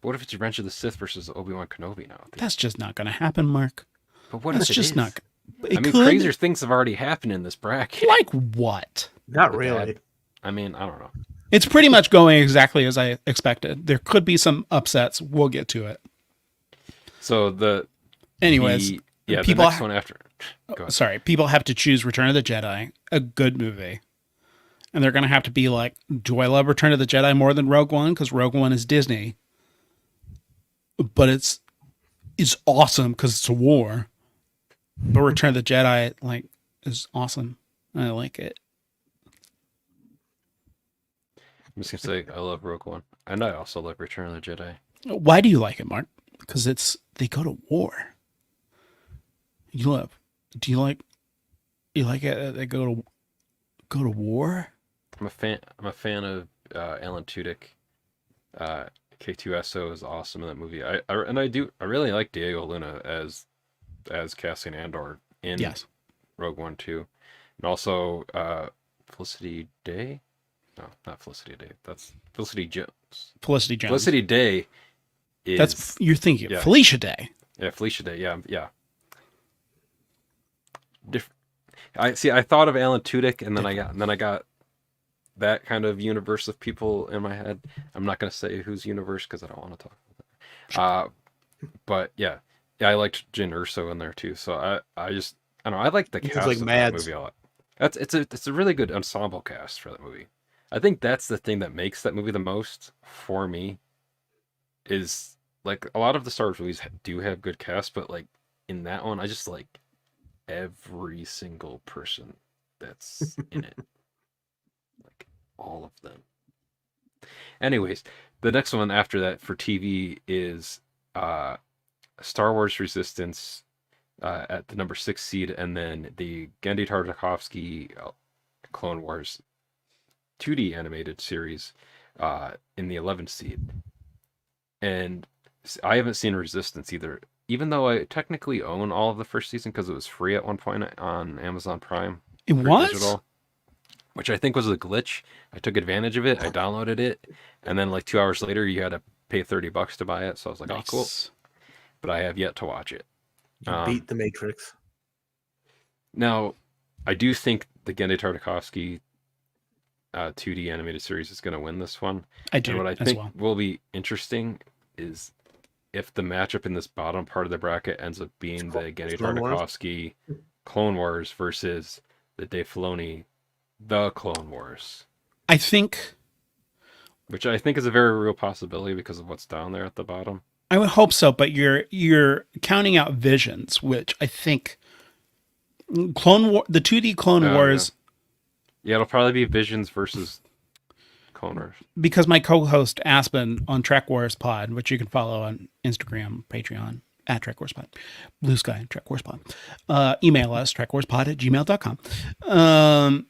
But what if it's Revenge of the Sith versus Obi-Wan Kenobi now? That's just not going to happen, Mark. But what That's if it just is? not. It I mean, could. crazier things have already happened in this bracket. Like what? Not really. I mean, I don't know. It's pretty much going exactly as I expected. There could be some upsets. We'll get to it. So Anyways, the people next one after. Go ahead. sorry, people have to choose Return of the Jedi, a good movie, and they're going to have to be like, do I love Return of the Jedi more than Rogue One? Because Rogue One is Disney, but it's awesome because it's a war. But Return of the Jedi like is awesome. I like it. I'm just gonna say I love Rogue One, and I also love Return of the Jedi. Why do you like it, Mark? Because they go to war. You love? Do you like? You like it? They go to war. I'm a fan of Alan Tudyk. K2SO is awesome in that movie. I really like Diego Luna as Cassian Andor in Yes. Rogue One too, and also Felicity Day. No, not Felicity Day. That's Felicity Jones. Felicity Jones. Felicity Day is That's you're thinking. yeah. Felicia Day. Yeah, Felicia Day. Yeah. I thought of Alan Tudyk, and then I got that kind of universe of people in my head. I'm not going to say whose universe because I don't want to talk about that. But yeah, I liked Jyn Erso in there too. So I don't know. I like the cast like of that Mads. movie a lot. It's a really good ensemble cast for that movie. I think that's the thing that makes that movie the most for me. Is like a lot of the Star Wars movies do have good casts, but like in that one, I just like every single person that's in it. Like all of them. Anyways, the next one after that for TV is Star Wars Resistance at the number 6 seed, and then the Genndy Tartakovsky Clone Wars 2D animated series in the 11th seed. And I haven't seen Resistance either, even though I technically own all of the first season because it was free at one point on Amazon Prime. It was? Digital, which I think was a glitch. I took advantage of it. I downloaded it, and then like 2 hours later, you had to pay $30 to buy it. So I was like, Nice. oh, cool. But I have yet to watch it. You beat the Matrix. Now, I do think the Genndy Tartakovsky 2D animated series is going to win this one. I do. And what I as think well. will be interesting is if the matchup in this bottom part of the bracket ends up being the Genndy Clone Wars? Tartakovsky Clone Wars versus the Dave Filoni The Clone Wars, I think which I think is a very real possibility because of what's down there at the bottom. I would hope so, but you're counting out Visions, which I think the 2D Clone Wars. Yeah, it'll probably be Visions versus Clone Wars. Because my co-host Aspen on Trek Wars Pod, which you can follow on Instagram, Patreon, at Trek Wars Pod, Blue Sky, Trek Wars Pod. Email us, trekwarspod@gmail.com.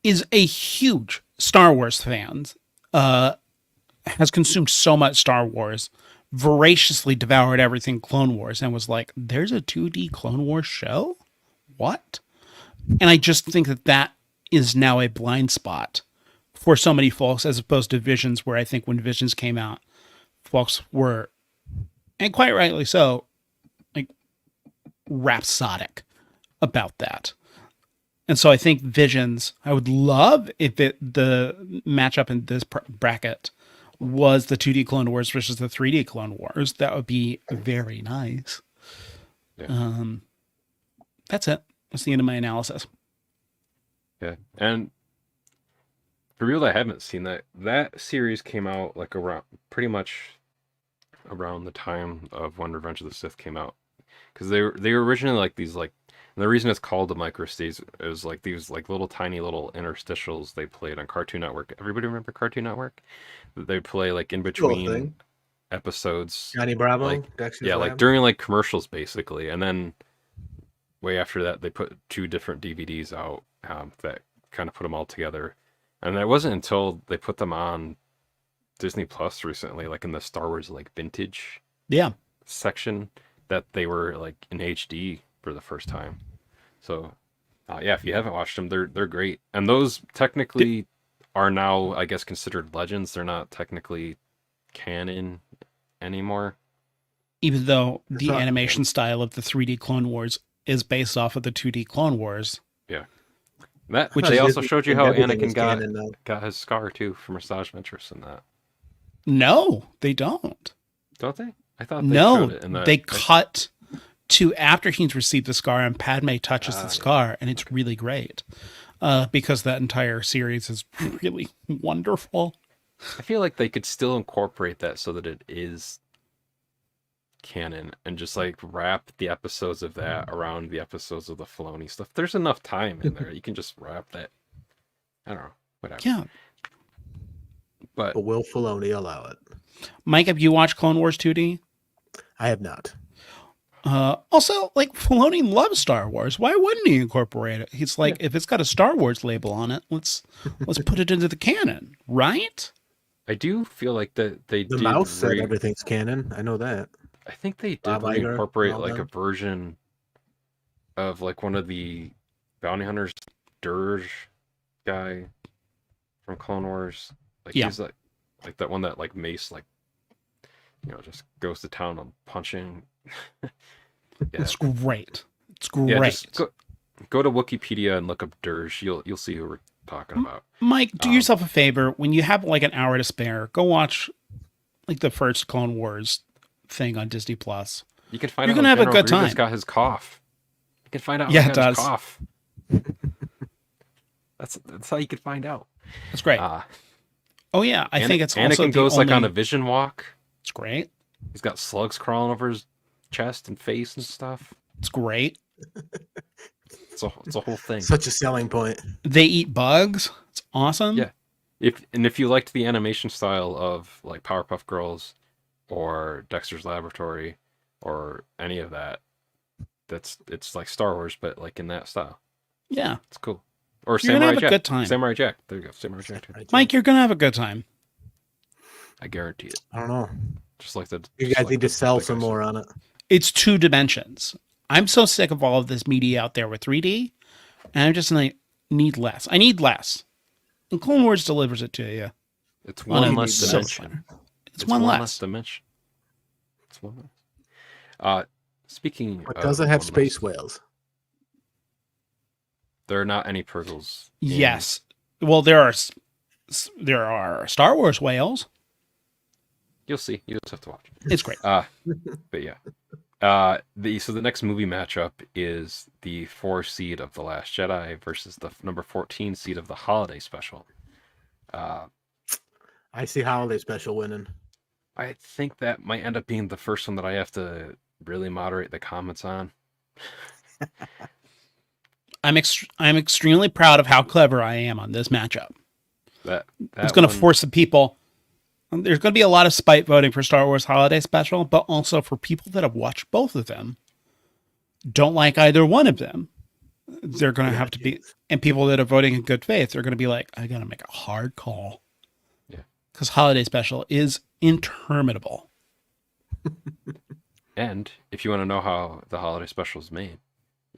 Is a huge Star Wars fan, has consumed so much Star Wars, voraciously devoured everything Clone Wars, and was like, there's a 2D Clone Wars show? What? And I just think that is now a blind spot for so many folks, as opposed to Visions, where I think when Visions came out, folks were, and quite rightly so, like rhapsodic about that. And so I think Visions, I would love if the matchup in this bracket was the 2D Clone Wars versus the 3D Clone Wars. That would be very nice. Yeah. That's it. That's the end of my analysis. Yeah, and for people that haven't seen that series came out like pretty much around the time of when Revenge of the Sith came out, because they were originally like these like, and the reason it's called the microstage is like these like little tiny little interstitials they played on Cartoon Network. Everybody remember Cartoon Network? They play like in between episodes. Johnny Bravo. Like, Dexter's yeah, Lab. like during like commercials basically, and then way after that they put 2 different DVDs out that kind of put them all together. And it wasn't until they put them on Disney Plus recently, like in the Star Wars like vintage section, that they were like in HD for the first time. So yeah, if you haven't watched them, they're great. And those technically are now, I guess, considered legends. They're not technically canon anymore. Even though the animation style of the 3D Clone Wars is based off of the 2D Clone Wars. Yeah. Which they also showed you how Anakin got his scar too from Massage Ventress in that. No, they don't. Don't they? I thought they showed it in the... They cut to after he's received the scar and Padme touches the scar, and it's really great. because that entire series is really wonderful. I feel like they could still incorporate that so that it is canon and just like wrap the episodes of that around the episodes of the Filoni stuff. There's enough time in there. You can just wrap that. I don't know. Whatever. Yeah. But Will Filoni allow it? Mike, have you watched Clone Wars 2D? I have not. Also, like, Filoni loves Star Wars. Why wouldn't he incorporate it? He's like, if it's got a Star Wars label on it, let's put it into the canon, right? I do feel like that they The did mouse said everything's canon. I know that. I think they did Bob Iger, incorporate all like a them. version of like one of the bounty hunters, Dirge guy from Clone Wars. Like Yeah. he's like that one that like Mace like just goes to town on punching. Yeah. It's great. It's Yeah, great. just go to Wikipedia and look up Dirge. You'll see who we're talking about. Mike, do yourself a favor. When you have like an hour to spare, go watch like the first Clone Wars thing on Disney Plus. You can find You're out gonna how have a General good Grievous time. got his cough. You can find out Yeah, how he it got his does. cough. That's how you can find out. That's great. Oh yeah, I think it's also Anakin goes like on only- a vision walk. It's great. He's got slugs crawling over his chest and face and stuff. It's great. It's a whole thing. Such a selling point. They eat bugs. It's awesome. Yeah. If you liked the animation style of like Powerpuff Girls or Dexter's Laboratory or any of that, it's like Star Wars, but like in that style. Yeah. It's cool. Or You're gonna Samurai have a Jack. good time. Samurai Jack. There you go. Samurai Jack. Mike, you're gonna have a good time. I guarantee it. I don't know. Just like the. You just guys like need to the- sell like I some said. more on it. It's 2 dimensions. I'm so sick of all of this media out there with 3D, and I'm just like, need less. I need less. And Clone Wars delivers it to you. It's on one a less silver dimension. platter. It's one less. dimension. It's one less. Speaking But of does it have one space less, whales? there are not any Purgles. in- Yes. Well, there are Star Wars whales. You'll see. You just have to watch. It's great. But yeah. So the next movie matchup is the 4 seed of The Last Jedi versus the number 14 seed of the Holiday Special. I see Holiday Special winning. I think that might end up being the first one that I have to really moderate the comments on. I'm extremely proud of how clever I am on this matchup. That It's going to one- force the people. There's going to be a lot of spite voting for Star Wars Holiday Special, but also for people that have watched both of them, don't like either one of them. They're going to have to be, and people that are voting in good faith, they're going to be like, I got to make a hard call. Yeah. Because Holiday Special is interminable. And if you want to know how the Holiday Special is made,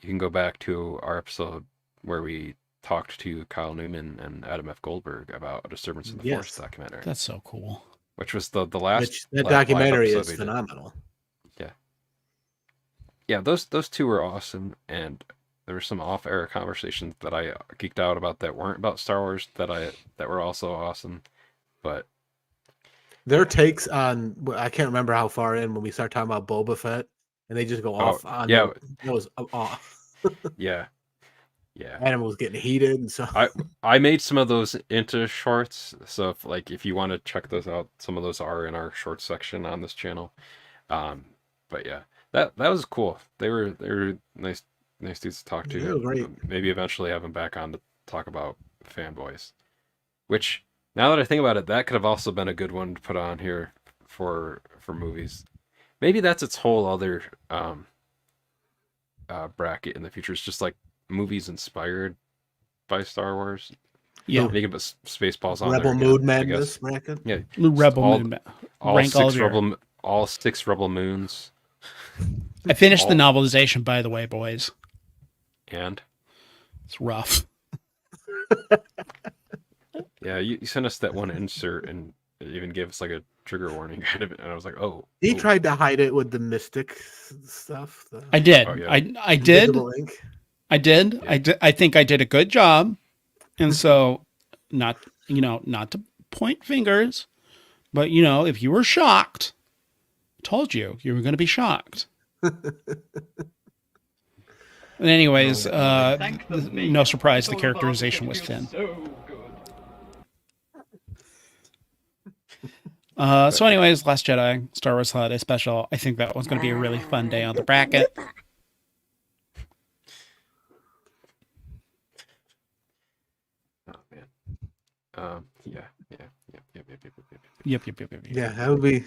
you can go back to our episode where we talked to Kyle Newman and Adam F. Goldberg about A Disturbance in the Yes. Force documentary, That's so cool. which was the last. Which that live documentary episode is we did. phenomenal. Yeah, those two were awesome, and there were some off-air conversations that I geeked out about that weren't about Star Wars that were also awesome, but Their takes on I can't remember how far in when we start talking about Boba Fett, and they just go off on yeah. That was off. yeah. Adam was getting heated, and so I made some of those into shorts, so if you want to check those out, some of those are in our shorts section on this channel. But yeah, that was cool. They were nice dudes to talk to. They were great. Maybe eventually have them back on to talk about fanboys. Which, now that I think about it, that could have also been a good one to put on here for movies. Maybe that's its whole other bracket in the future. It's just like movies inspired by Star Wars. Yeah. They can put Spaceballs on Rebel there Mood again, I guess. Madness bracket. Yeah, Rebel all- Moon. all Rank all six of your- all 6 Rebel Moons. I finished the all- novelization, by the way, boys. And It's rough. yeah, you sent us that one insert and it even gave us like a trigger warning kind of, and I was like, oh. He oh. tried to hide it with the mystic stuff. I did. Oh, yeah. I did. invisible ink. I did. Yeah. I think I did a good job. And so not to point fingers, but if you were shocked, I told you were going to be shocked. Anyways, no surprise, the characterization was thin. So anyways, Last Jedi, Star Wars Holiday Special. I think that was going to be a really fun day on the bracket. Oh man. Yep. Yeah, that would be.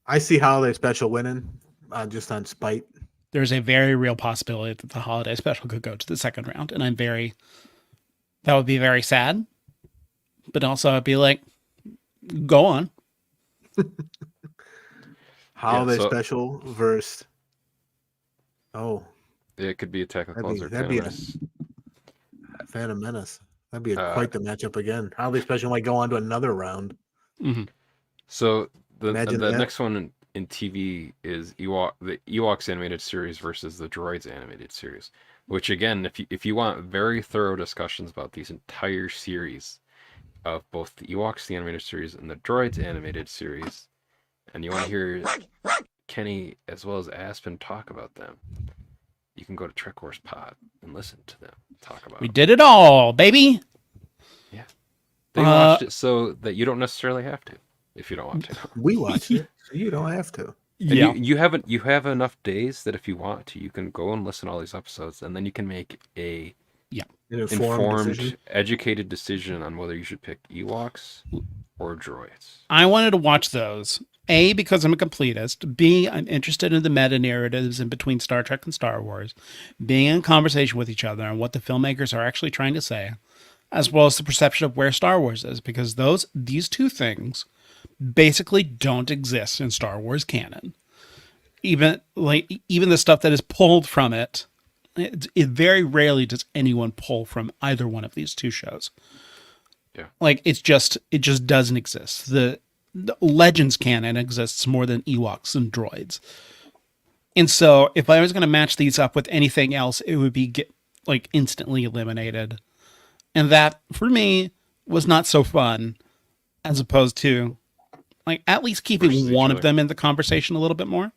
I see Holiday Special winning, just on spite. There's a very real possibility that the Holiday Special could go to the second round, and that would be very sad. But also, I'd be like, go on. Holiday Special versus. Oh, it could be Attack of the Clones or that'd Phantom be Menace. Phantom Menace. That'd be quite the matchup again. Holiday Special might go on to another round. Mm-hmm. So the that. next one in TV is the Ewoks animated series versus the Droids animated series. Which again, if you want very thorough discussions about these entire series of both the Ewoks the animated series and the Droids animated series, and you want to hear Kenny as well as Aspen talk about them, you can go to Trek Wars Pod and listen to them talk about. We did it all, baby. Yeah, they watched it so that you don't necessarily have to if you don't want to. We watched it, so you don't have to. Yeah, you have enough days that if you want to, you can go and listen to all these episodes, and then you can make a informed, educated decision on whether you should pick Ewoks or droids. I wanted to watch those. A, because I'm a completist. B, I'm interested in the meta narratives in between Star Trek and Star Wars, being in conversation with each other and what the filmmakers are actually trying to say, as well as the perception of where Star Wars is, because these two things basically don't exist in Star Wars canon. Even the stuff that is pulled from it very rarely does anyone pull from either one of these two shows. Yeah. Like it just doesn't exist. The Legends canon exists more than Ewoks and droids. And so if I was going to match these up with anything else, it would be instantly eliminated. And that for me was not so fun, as opposed to at least keeping one of them in the conversation a little bit more.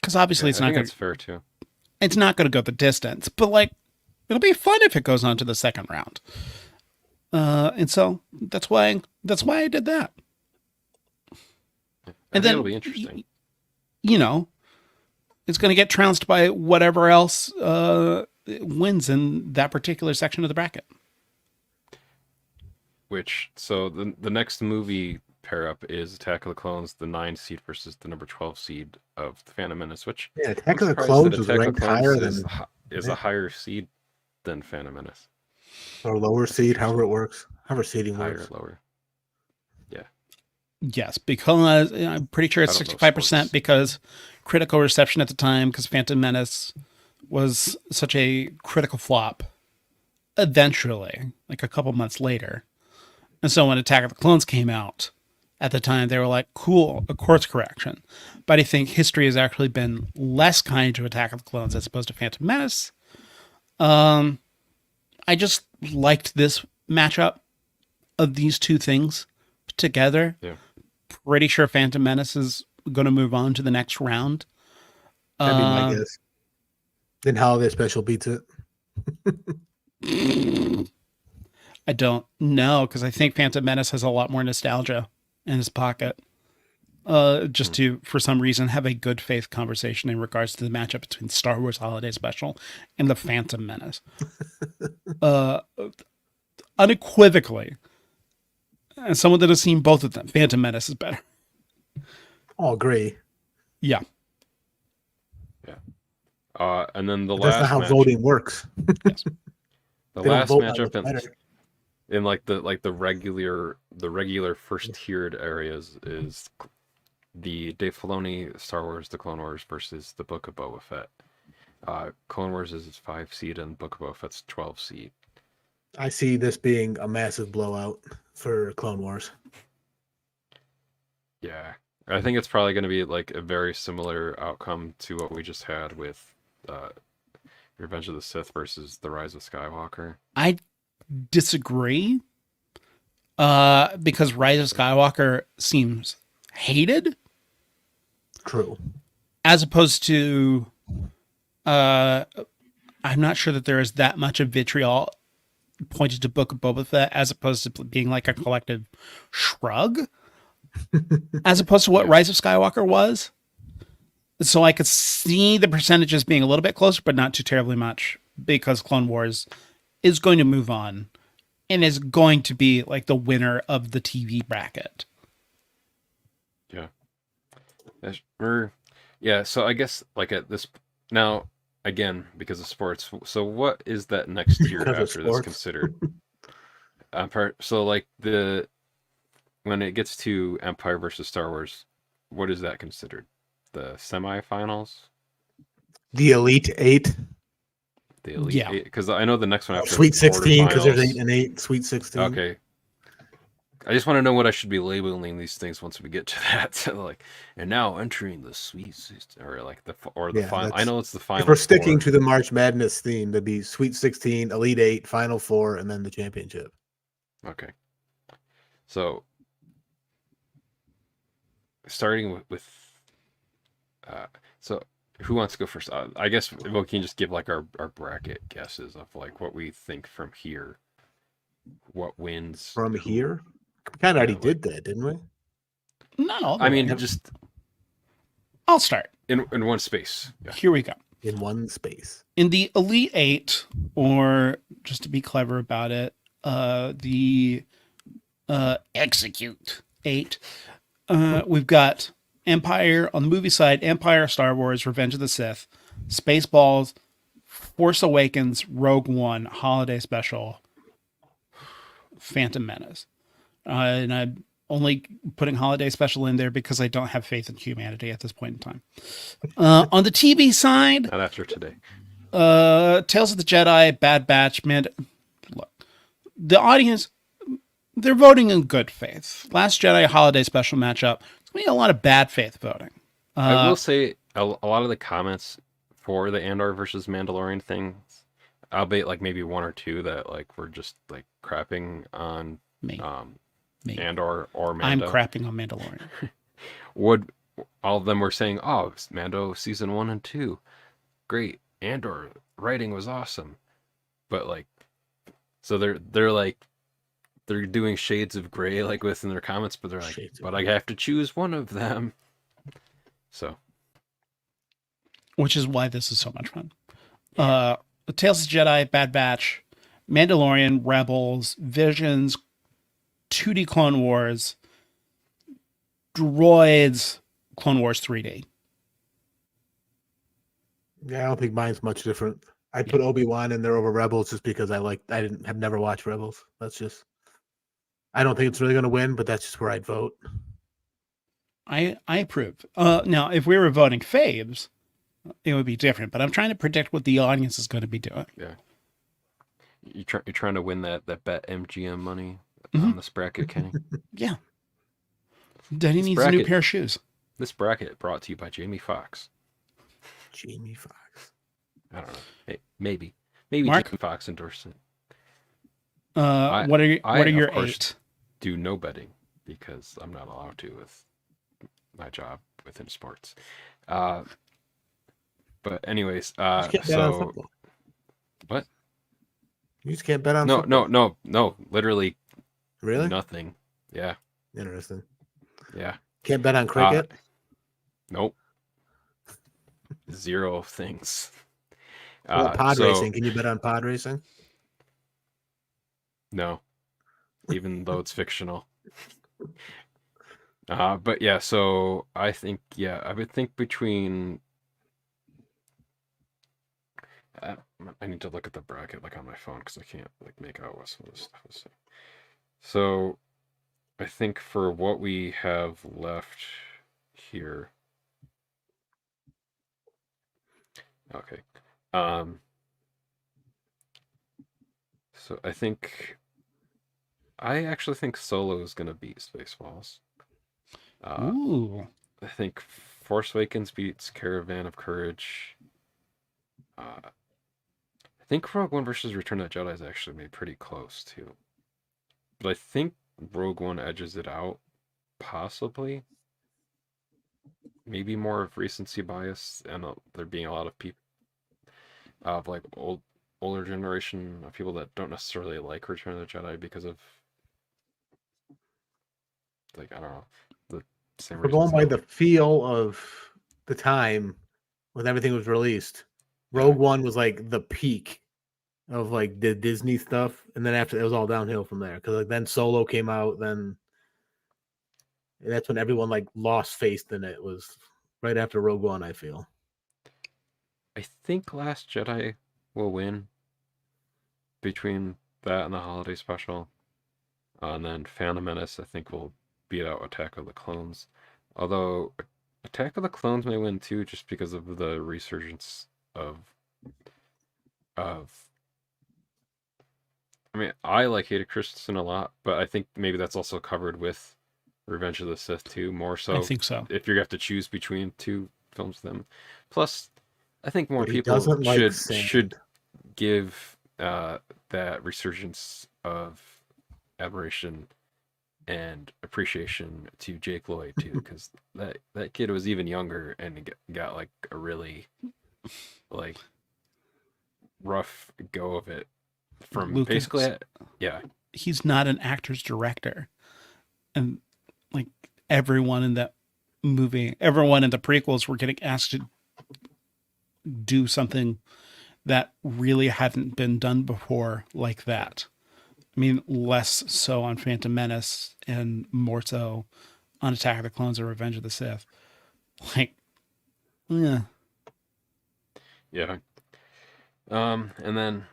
Because obviously it's not going to. That's fair too. It's not going to go the distance, but it'll be fun if it goes on to the second round. And so that's why I did that. And then it'll be interesting. It's going to get trounced by whatever else wins in that particular section of the bracket. So the next movie pair up is Attack of the Clones, the 9 seed versus the number 12 seed of the Phantom Menace, which Attack of the Clones was ranked higher is a higher seed than Phantom Menace. Or lower seed, however it works. However seeding works. Higher, lower. Yeah. Yes, because I'm pretty sure it's 65% because critical reception at the time, because Phantom Menace was such a critical flop eventually, a couple months later. And so when Attack of the Clones came out, at the time they were like, cool, a course correction. But I think history has actually been less kind to Attack of the Clones as opposed to Phantom Menace. I just liked this matchup of these two things together. Yeah. Pretty sure Phantom Menace is going to move on to the next round. That'd be my guess. Then Holiday Special beats it. I don't know, because I think Phantom Menace has a lot more nostalgia in his pocket. Just to, for some reason, have a good faith conversation in regards to the matchup between Star Wars Holiday Special and the Phantom Menace. Unequivocally, as someone that has seen both of them, Phantom Menace is better. I'll agree. Yeah. Yeah. And then the That's last not how voting works. Yes. The last matchup in the regular first tiered areas is the Dave Filoni Star Wars The Clone Wars versus the Book of Boba Fett. Clone Wars is 5 seed and Book of Boba Fett's 12 seed. I see this being a massive blowout for Clone Wars. Yeah. I think it's probably going to be a very similar outcome to what we just had with Revenge of the Sith versus The Rise of Skywalker. I disagree. Because Rise of Skywalker seems hated. True. As opposed to I'm not sure that there is that much of vitriol pointed to Book of Boba Fett as opposed to being like a collective shrug, as opposed to what Yeah. Rise of Skywalker was. So I could see the percentages being a little bit closer, but not too terribly much, because Clone Wars is going to move on and is going to be like the winner of the TV bracket. Yeah. Yeah, so I guess like at this now again because of sports. So what is that next tier Because of after this sports. considered? So like when it gets to Empire versus Star Wars, what is that considered? The semifinals, The Elite Eight, the Elite Yeah. Eight? Because I know the next one after Sweet 16, because there's 8 quarterfinals. and 8, Sweet 16. Okay. I just want to know what I should be labeling these things once we get to that. So like, and now entering the Sweet 16, or like the Yeah, final. I that's- know it's the final. If we're sticking four. to the March Madness theme, that'd be Sweet 16, Elite 8, Final 4, and then the championship. Okay. So starting with so who wants to go first? I guess we can just give like our bracket guesses of like what we think from here. What wins From who. here? We kind of already like- did that, didn't we? Not all the I way. mean, just I'll start. in one space. Yeah. Here we go. In one space. In the Elite Eight, or just to be clever about it, the Execute Eight, we've got Empire on the movie side, Empire, Star Wars, Revenge of the Sith, Spaceballs, Force Awakens, Rogue One, Holiday Special, Phantom Menace. And I'm only putting Holiday Special in there because I don't have faith in humanity at this point in time. On the TV side, Not after today. Tales of the Jedi, Bad Batch, man. Look, the audience, they're voting in good faith. Last Jedi Holiday Special matchup, it's going to be a lot of bad faith voting. I will say a lot of the comments for the Andor versus Mandalorian thing, albeit like maybe one or two that like were just like crapping on Me. Andor or Mando. I'm crapping on Mandalorian. All of them were saying, "Oh, it's Mando season 1 and 2, great. Andor writing was awesome," but like, so they're like they're doing shades of gray like within their comments, but they're like, "But I have to choose one of them." So, Which is why this is so much fun. Tales of the Jedi, Bad Batch, Mandalorian, Rebels, Visions, 2D Clone Wars, Droids, Clone Wars 3D. Yeah, I don't think mine's much different. I put Obi-Wan in there over Rebels just because have never watched Rebels. That's just, I don't think it's really going to win, but that's just where I'd vote. I approve. Now, if we were voting faves, it would be different, but I'm trying to predict what the audience is going to be doing. yeah. You're trying to win that bet MGM money Mhm. on this bracket, Kenny. Yeah. Denny This needs a new bracket- pair of shoes. This bracket brought to you by Jamie Foxx. Jamie Foxx. I don't know. Hey, maybe Mark? Jamie Foxx endorsed it. What are your of course, 8? Do no betting because I'm not allowed to with my job within sports. But anyways, You just can't bet on so football. what? You just can't bet on No, football. no, literally Really? nothing. Yeah, Interesting. yeah. Can't bet on cricket? Nope. Zero things. What about pod so- racing? Can you bet on pod racing? No, even though it's fictional. But yeah, so I think, I would think between. I need to look at the bracket like on my phone because I can't like make out what some of this stuff is saying. So I think for what we have left here. Okay. So I actually think Solo is gonna beat Spaceballs. Ooh. I think Force Awakens beats Caravan of Courage. I think Rogue One versus Return of the Jedi is actually made pretty close too. But I think Rogue One edges it out, possibly. Maybe more of recency bias and there being a lot of of like older generation of people that don't necessarily like Return of the Jedi because of like I don't know the same We're reasons. going by the feel of the time when everything was released. Yeah. Rogue One was like the peak of like the Disney stuff, and then after it was all downhill from there. Because like then Solo came out, then that's when everyone like lost faith in it. Was right after Rogue One, I feel. I think Last Jedi will win between that and the holiday special. And then Phantom Menace, I think, will beat out Attack of the Clones. Although Attack of the Clones may win too, just because of the resurgence of. I mean, I like Hayden Christensen a lot, but I think maybe that's also covered with Revenge of the Sith too, more so. I think so. If you have to choose between two films, of them. Plus, I think more But he people doesn't like should sand. give that resurgence of admiration and appreciation to Jake Lloyd too, because that kid was even younger and got like a really like rough go of it from Lucas, basically yeah. he's not an actor's director, and like everyone in that movie, everyone in the prequels were getting asked to do something that really hadn't been done before like that. I mean, less so on Phantom Menace and more so on Attack of the Clones or Revenge of the Sith. Like, yeah. Yeah. And then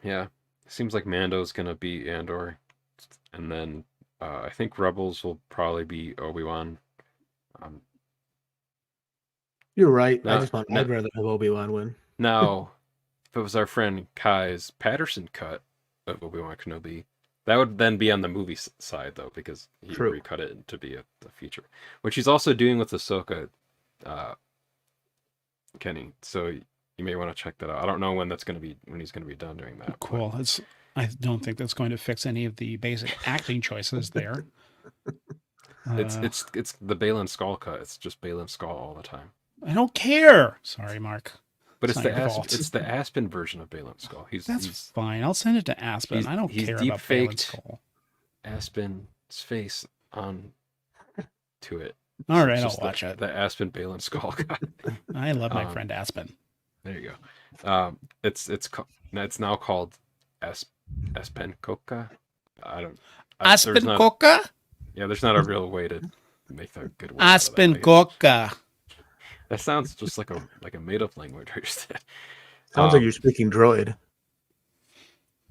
seems like Mando's gonna be Andor, and then I think Rebels will probably be Obi-Wan. You're right. Now, I'd rather have Obi-Wan win. now, if it was our friend Kai's Patterson cut of Obi-Wan Kenobi, that would then be on the movie side though, because he True. recut it to be a feature, which he's also doing with Ahsoka, Kenny. So you may want to check that out. I don't know when he's going to be done doing that. Cool. I don't think that's going to fix any of the basic acting choices there. It's the Balin Skull cut. It's just Balin Skull all the time. I don't care. Sorry, Mark. But It's not your fault. it's the Aspen version of Balin Skull. That's fine. I'll send it to Aspen. I don't care deep about Balin faked Skull. Aspen's face on to it. All right, I'll watch it. The Aspen Balin Skull cut. I love my friend Aspen. There you go. It's now called Aspen Coca. Aspen Coca? Yeah, there's not a real way to make that good word. Aspen Coca. That sounds just like a made up language. Sounds like you're speaking droid.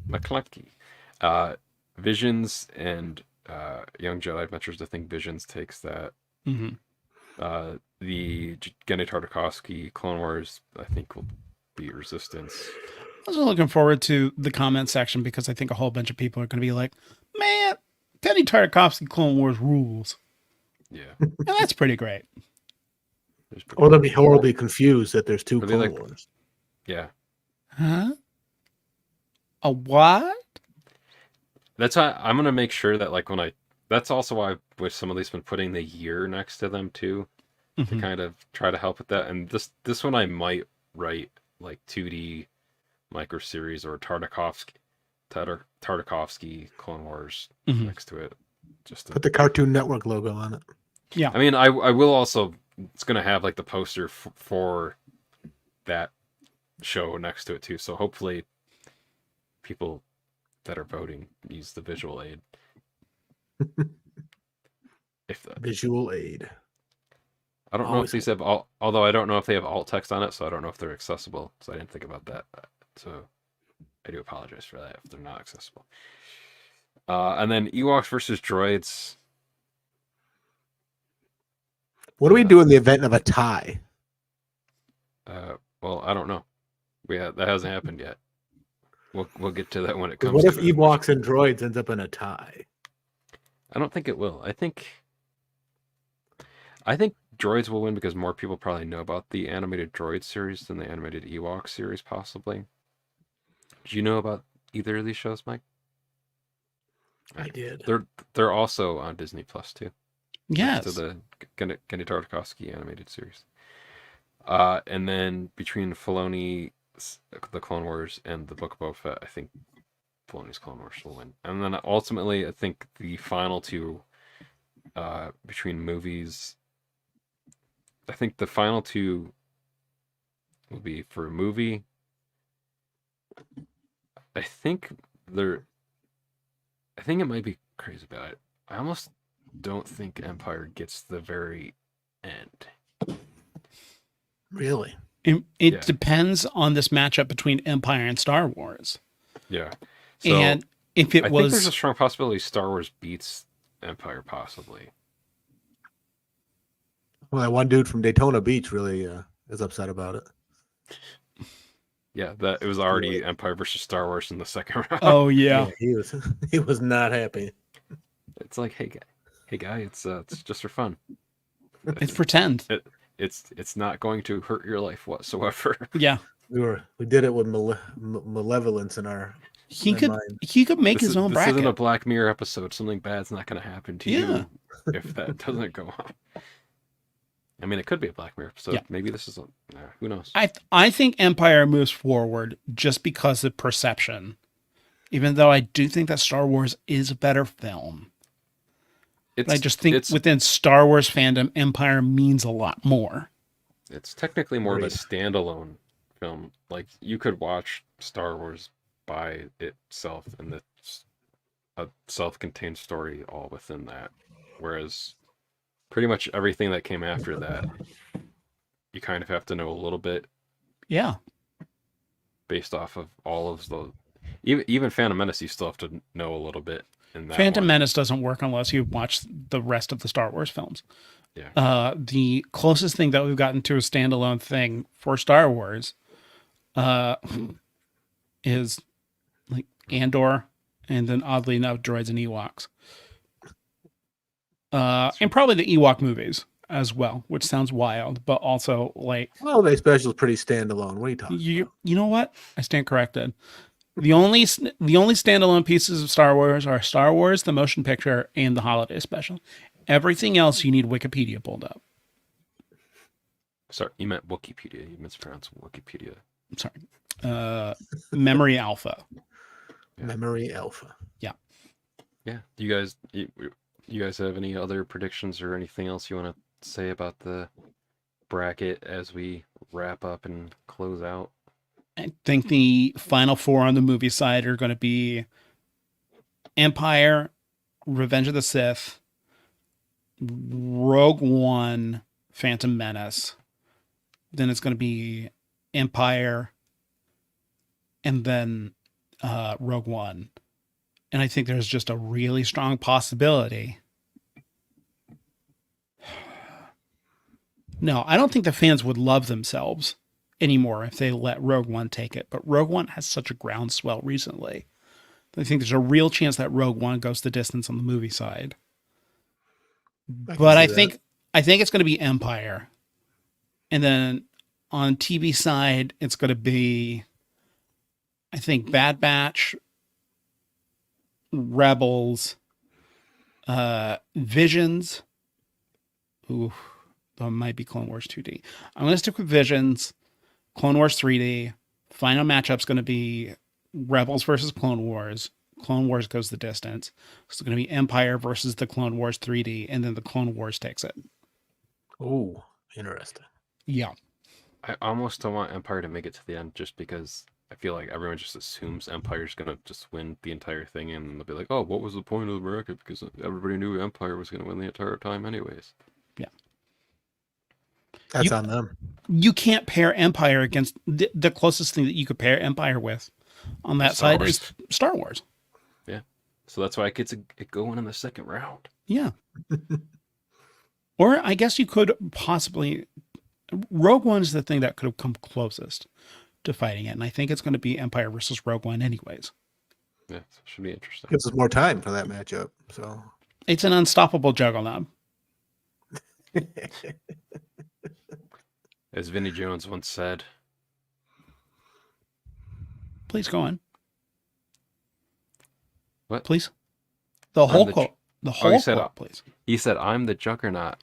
McClunky. Visions and Young Jedi Adventures. I think Visions takes that. Mm-hmm. The Genndy Tartakovsky Clone Wars, I think, will be Resistance. I was looking forward to the comment section because I think a whole bunch of people are going to be like, man, Genndy Tartakovsky Clone Wars rules. Yeah. And that's pretty great. Or they'll be horribly confused that there's two Clone Wars. Yeah. Huh? A what? That's why I'm going to make sure that, like, that's also why with some of these been putting the year next to them too, to kind of try to help with that. And this one I might write like 2D micro series or Tartakovsky Clone Wars next to it. Just put the Cartoon Network logo on it. Yeah. I mean, I will also. It's gonna have like the poster for that show next to it too. So hopefully, people that are voting use the visual aid. Visual aid. I don't know if these have although I don't know if they have alt text on it, so I don't know if they're accessible. So I didn't think about that. So I do apologize for that if they're not accessible. And then Ewoks versus droids. What do we do in the event of a tie? Well, I don't know. That hasn't happened yet. We'll get to that when it comes. What if to Ewoks and droids ends up in a tie? I don't think it will. I think droids will win because more people probably know about the animated droid series than the animated Ewok series, possibly. Do you know about either of these shows, Mike? I did. They're also on Disney Plus too. Yes. To the Genndy Tartakovsky animated series. And then between Filoni, the Clone Wars and the Book of Boba Fett, I think Filoni's Clone Wars will win. And then ultimately, I think the final two between movies, I think the final two will be for a movie. I think it might be crazy about it. I almost don't think Empire gets the very end. Really? It depends on this matchup between Empire and Star Wars. Yeah. So And if it I was, think there's a strong possibility Star Wars beats Empire, possibly. Well, that one dude from Daytona Beach really is upset about it. Yeah, that it was already Empire versus Star Wars in the second round. oh yeah, He was not happy. It's like, hey guy, it's just for fun. it's pretend. It's not going to hurt your life whatsoever. Yeah, We did it with malevolence in our. he in could mind. he could make his own this bracket. isn't a Black Mirror episode. Something bad's not going to happen to Yeah. you if that doesn't go on. I mean, it could be a Black Mirror episode. Yeah. Maybe this is who knows? I think Empire moves forward just because of perception, even though I do think that Star Wars is a better film. But I just think within Star Wars fandom, Empire means a lot more. It's technically more of a Agreed. standalone film. Like, you could watch Star Wars by itself, and it's a self-contained story all within that. Whereas pretty much everything that came after that, you kind of have to know a little bit Yeah. based off of all of the... Even Phantom Menace, you still have to know a little bit in that Phantom one. Menace doesn't work unless you watch the rest of the Star Wars films. Yeah. The closest thing that we've gotten to a standalone thing for Star Wars is like Andor, and then oddly enough, Droids and Ewoks. And probably the Ewok movies as well, which sounds wild, but also like Holiday Special is pretty standalone. What are you talking you know what? I stand corrected. The only standalone pieces of Star Wars are Star Wars, the motion picture, and the holiday special. Everything else you need Wikipedia pulled up. Sorry, you meant Wikipedia. You mispronounced Wikipedia. I'm sorry. Memory Alpha. Memory Alpha. Yeah. Yeah. Do you guys have any other predictions or anything else you want to say about the bracket as we wrap up and close out? I think the final four on the movie side are going to be Empire, Revenge of the Sith, Rogue One, Phantom Menace. Then it's going to be Empire, and then Rogue One. And I think there's just a really strong possibility. No, I don't think the fans would love themselves anymore if they let Rogue One take it. But Rogue One has such a groundswell recently. I think there's a real chance that Rogue One goes the distance on the movie side. But I think it's going to be Empire. And then on TV side, it's going to be, I think, Bad Batch, Rebels, Visions. Ooh, that might be Clone Wars 2D. I'm going to stick with Visions, Clone Wars 3D. Final matchup's going to be Rebels versus Clone Wars. Clone Wars goes the distance. It's going to be Empire versus the Clone Wars 3D, and then the Clone Wars takes it. Oh, interesting. Yeah. I almost don't want Empire to make it to the end just because I feel like everyone just assumes Empire's going to just win the entire thing, and they'll be like, oh, what was the point of the bracket? Because everybody knew Empire was going to win the entire time anyways. Yeah. That's on them. You can't pair Empire against the closest thing that you could pair Empire with on that Star side Wars. is Star Wars. Yeah. So that's why it gets it going in the second round. Yeah. Or I guess you could possibly, Rogue One is the thing that could have come closest to fighting it. And I think it's going to be Empire versus Rogue One anyways. Yeah, so it should be interesting. Gives us more time for that matchup. So It's an unstoppable juggernaut. As Vinnie Jones once said, Please go on. What? Please. The whole the quote. The he whole said, quote, please. he said, I'm the juggernaut,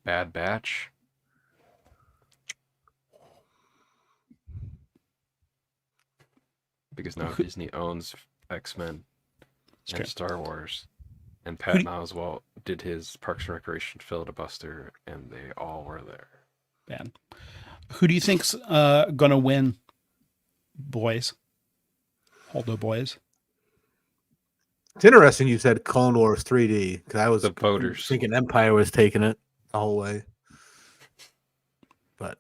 Bad Batch. because now Disney owns X-Men It's and true. Star Wars. And Who Pat do- Oswalt did his Parks and Recreation filibuster, and they all were there. Bad. Who do you think's gonna win, boys? Holdo boys. It's interesting you said Clone Wars 3D because I was The voters. thinking Empire was taking it the whole way. But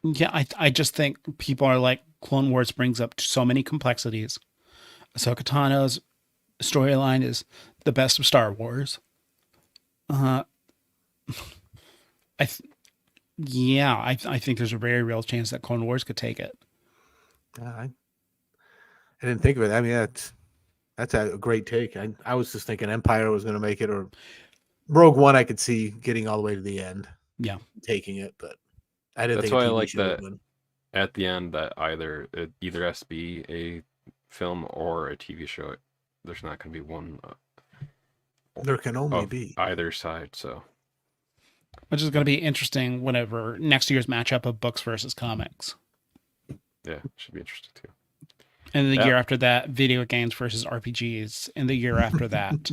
Yeah, I just think people are like, Clone Wars brings up so many complexities. Ahsoka Tano's storyline is the best of Star Wars. I think there's a very real chance that Clone Wars could take it. I didn't think of it. I mean, that's a great take. I was just thinking Empire was going to make it, or Rogue One. I could see getting all the way to the end, Yeah. taking it, but I didn't That's think why a I TV like show would that win. at the end that it either has to be a film or a TV show. There's not going to be one There can only of be. either side. So Which is going to be interesting whenever next year's matchup of books versus comics. yeah, should be interesting too. And the Yeah. year after that, video games versus RPGs. And the year after that,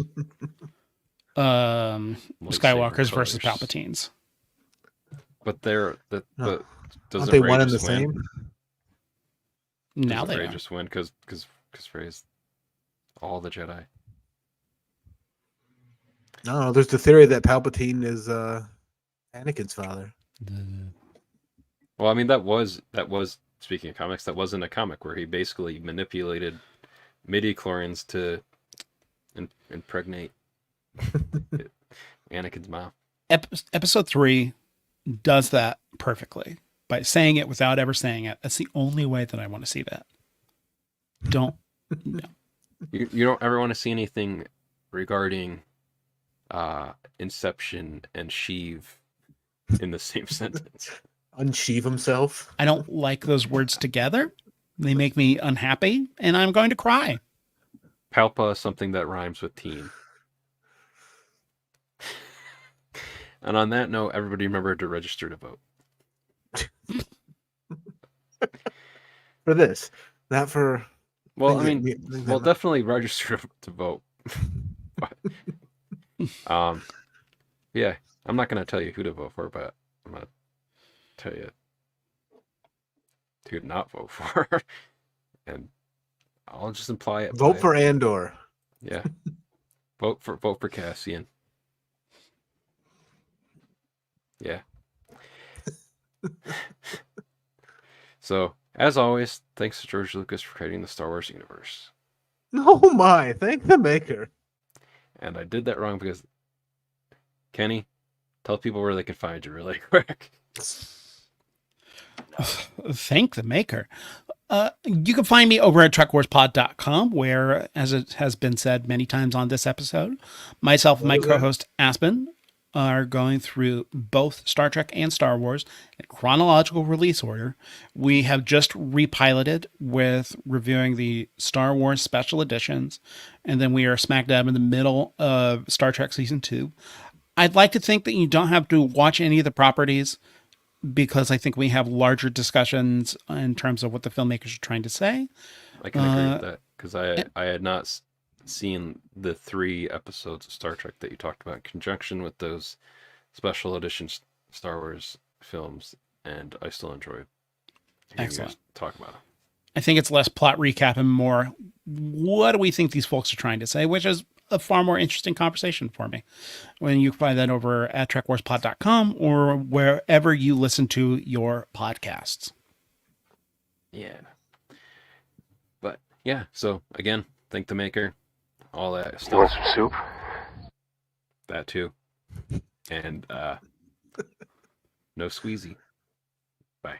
Skywalkers versus colors. Palpatines. But they're No. but doesn't Aren't they Rey one and the just win? same? Now Doesn't they Rey are. just win because Rey's all the Jedi. No, there's the theory that Palpatine is Anakin's father. Well, I mean that was speaking of comics, that wasn't a comic where he basically manipulated midi-chlorians to impregnate Anakin's mom. Episode 3 does that perfectly by saying it without ever saying it. That's the only way that I want to see that. No. You don't ever want to see anything regarding Inception and Sheev in the same sentence. Unsheath himself. I don't like those words together. They make me unhappy, and I'm going to cry. Palpa is something that rhymes with teen. And on that note, everybody remember to register to vote. For this, not for. Well, I things mean, that- things well, that- definitely register to vote. But, yeah, I'm not going to tell you who to vote for, but I'm going to tell you who to not vote for. And I'll just imply it. vote by- for Andor. Yeah. vote for Cassian. Yeah. So, as always, thanks to George Lucas for creating the Star Wars universe. Oh my! Thank the maker. And I did that wrong because Kenny, tell people where they can find you really quick. Thank the maker. You can find me over at trekwarspod.com, where, as it has been said many times on this episode, myself and my co-host Aspen are going through both Star Trek and Star Wars in chronological release order. We have just repiloted with reviewing the Star Wars special editions, and then we are smack dab in the middle of Star Trek Season 2. I'd like to think that you don't have to watch any of the properties, because I think we have larger discussions in terms of what the filmmakers are trying to say. I can agree with that because I had not seen the 3 episodes of Star Trek that you talked about in conjunction with those special edition Star Wars films, and I still enjoy hearing you Excellent. guys talk about them. I think it's less plot recap and more, what do we think these folks are trying to say, which is a far more interesting conversation for me. When you find that over at trekwarspod.com or wherever you listen to your podcasts. Yeah. But yeah, so again, thank the maker, all that stuff. You want some soup? That too. And no squeezy. Bye.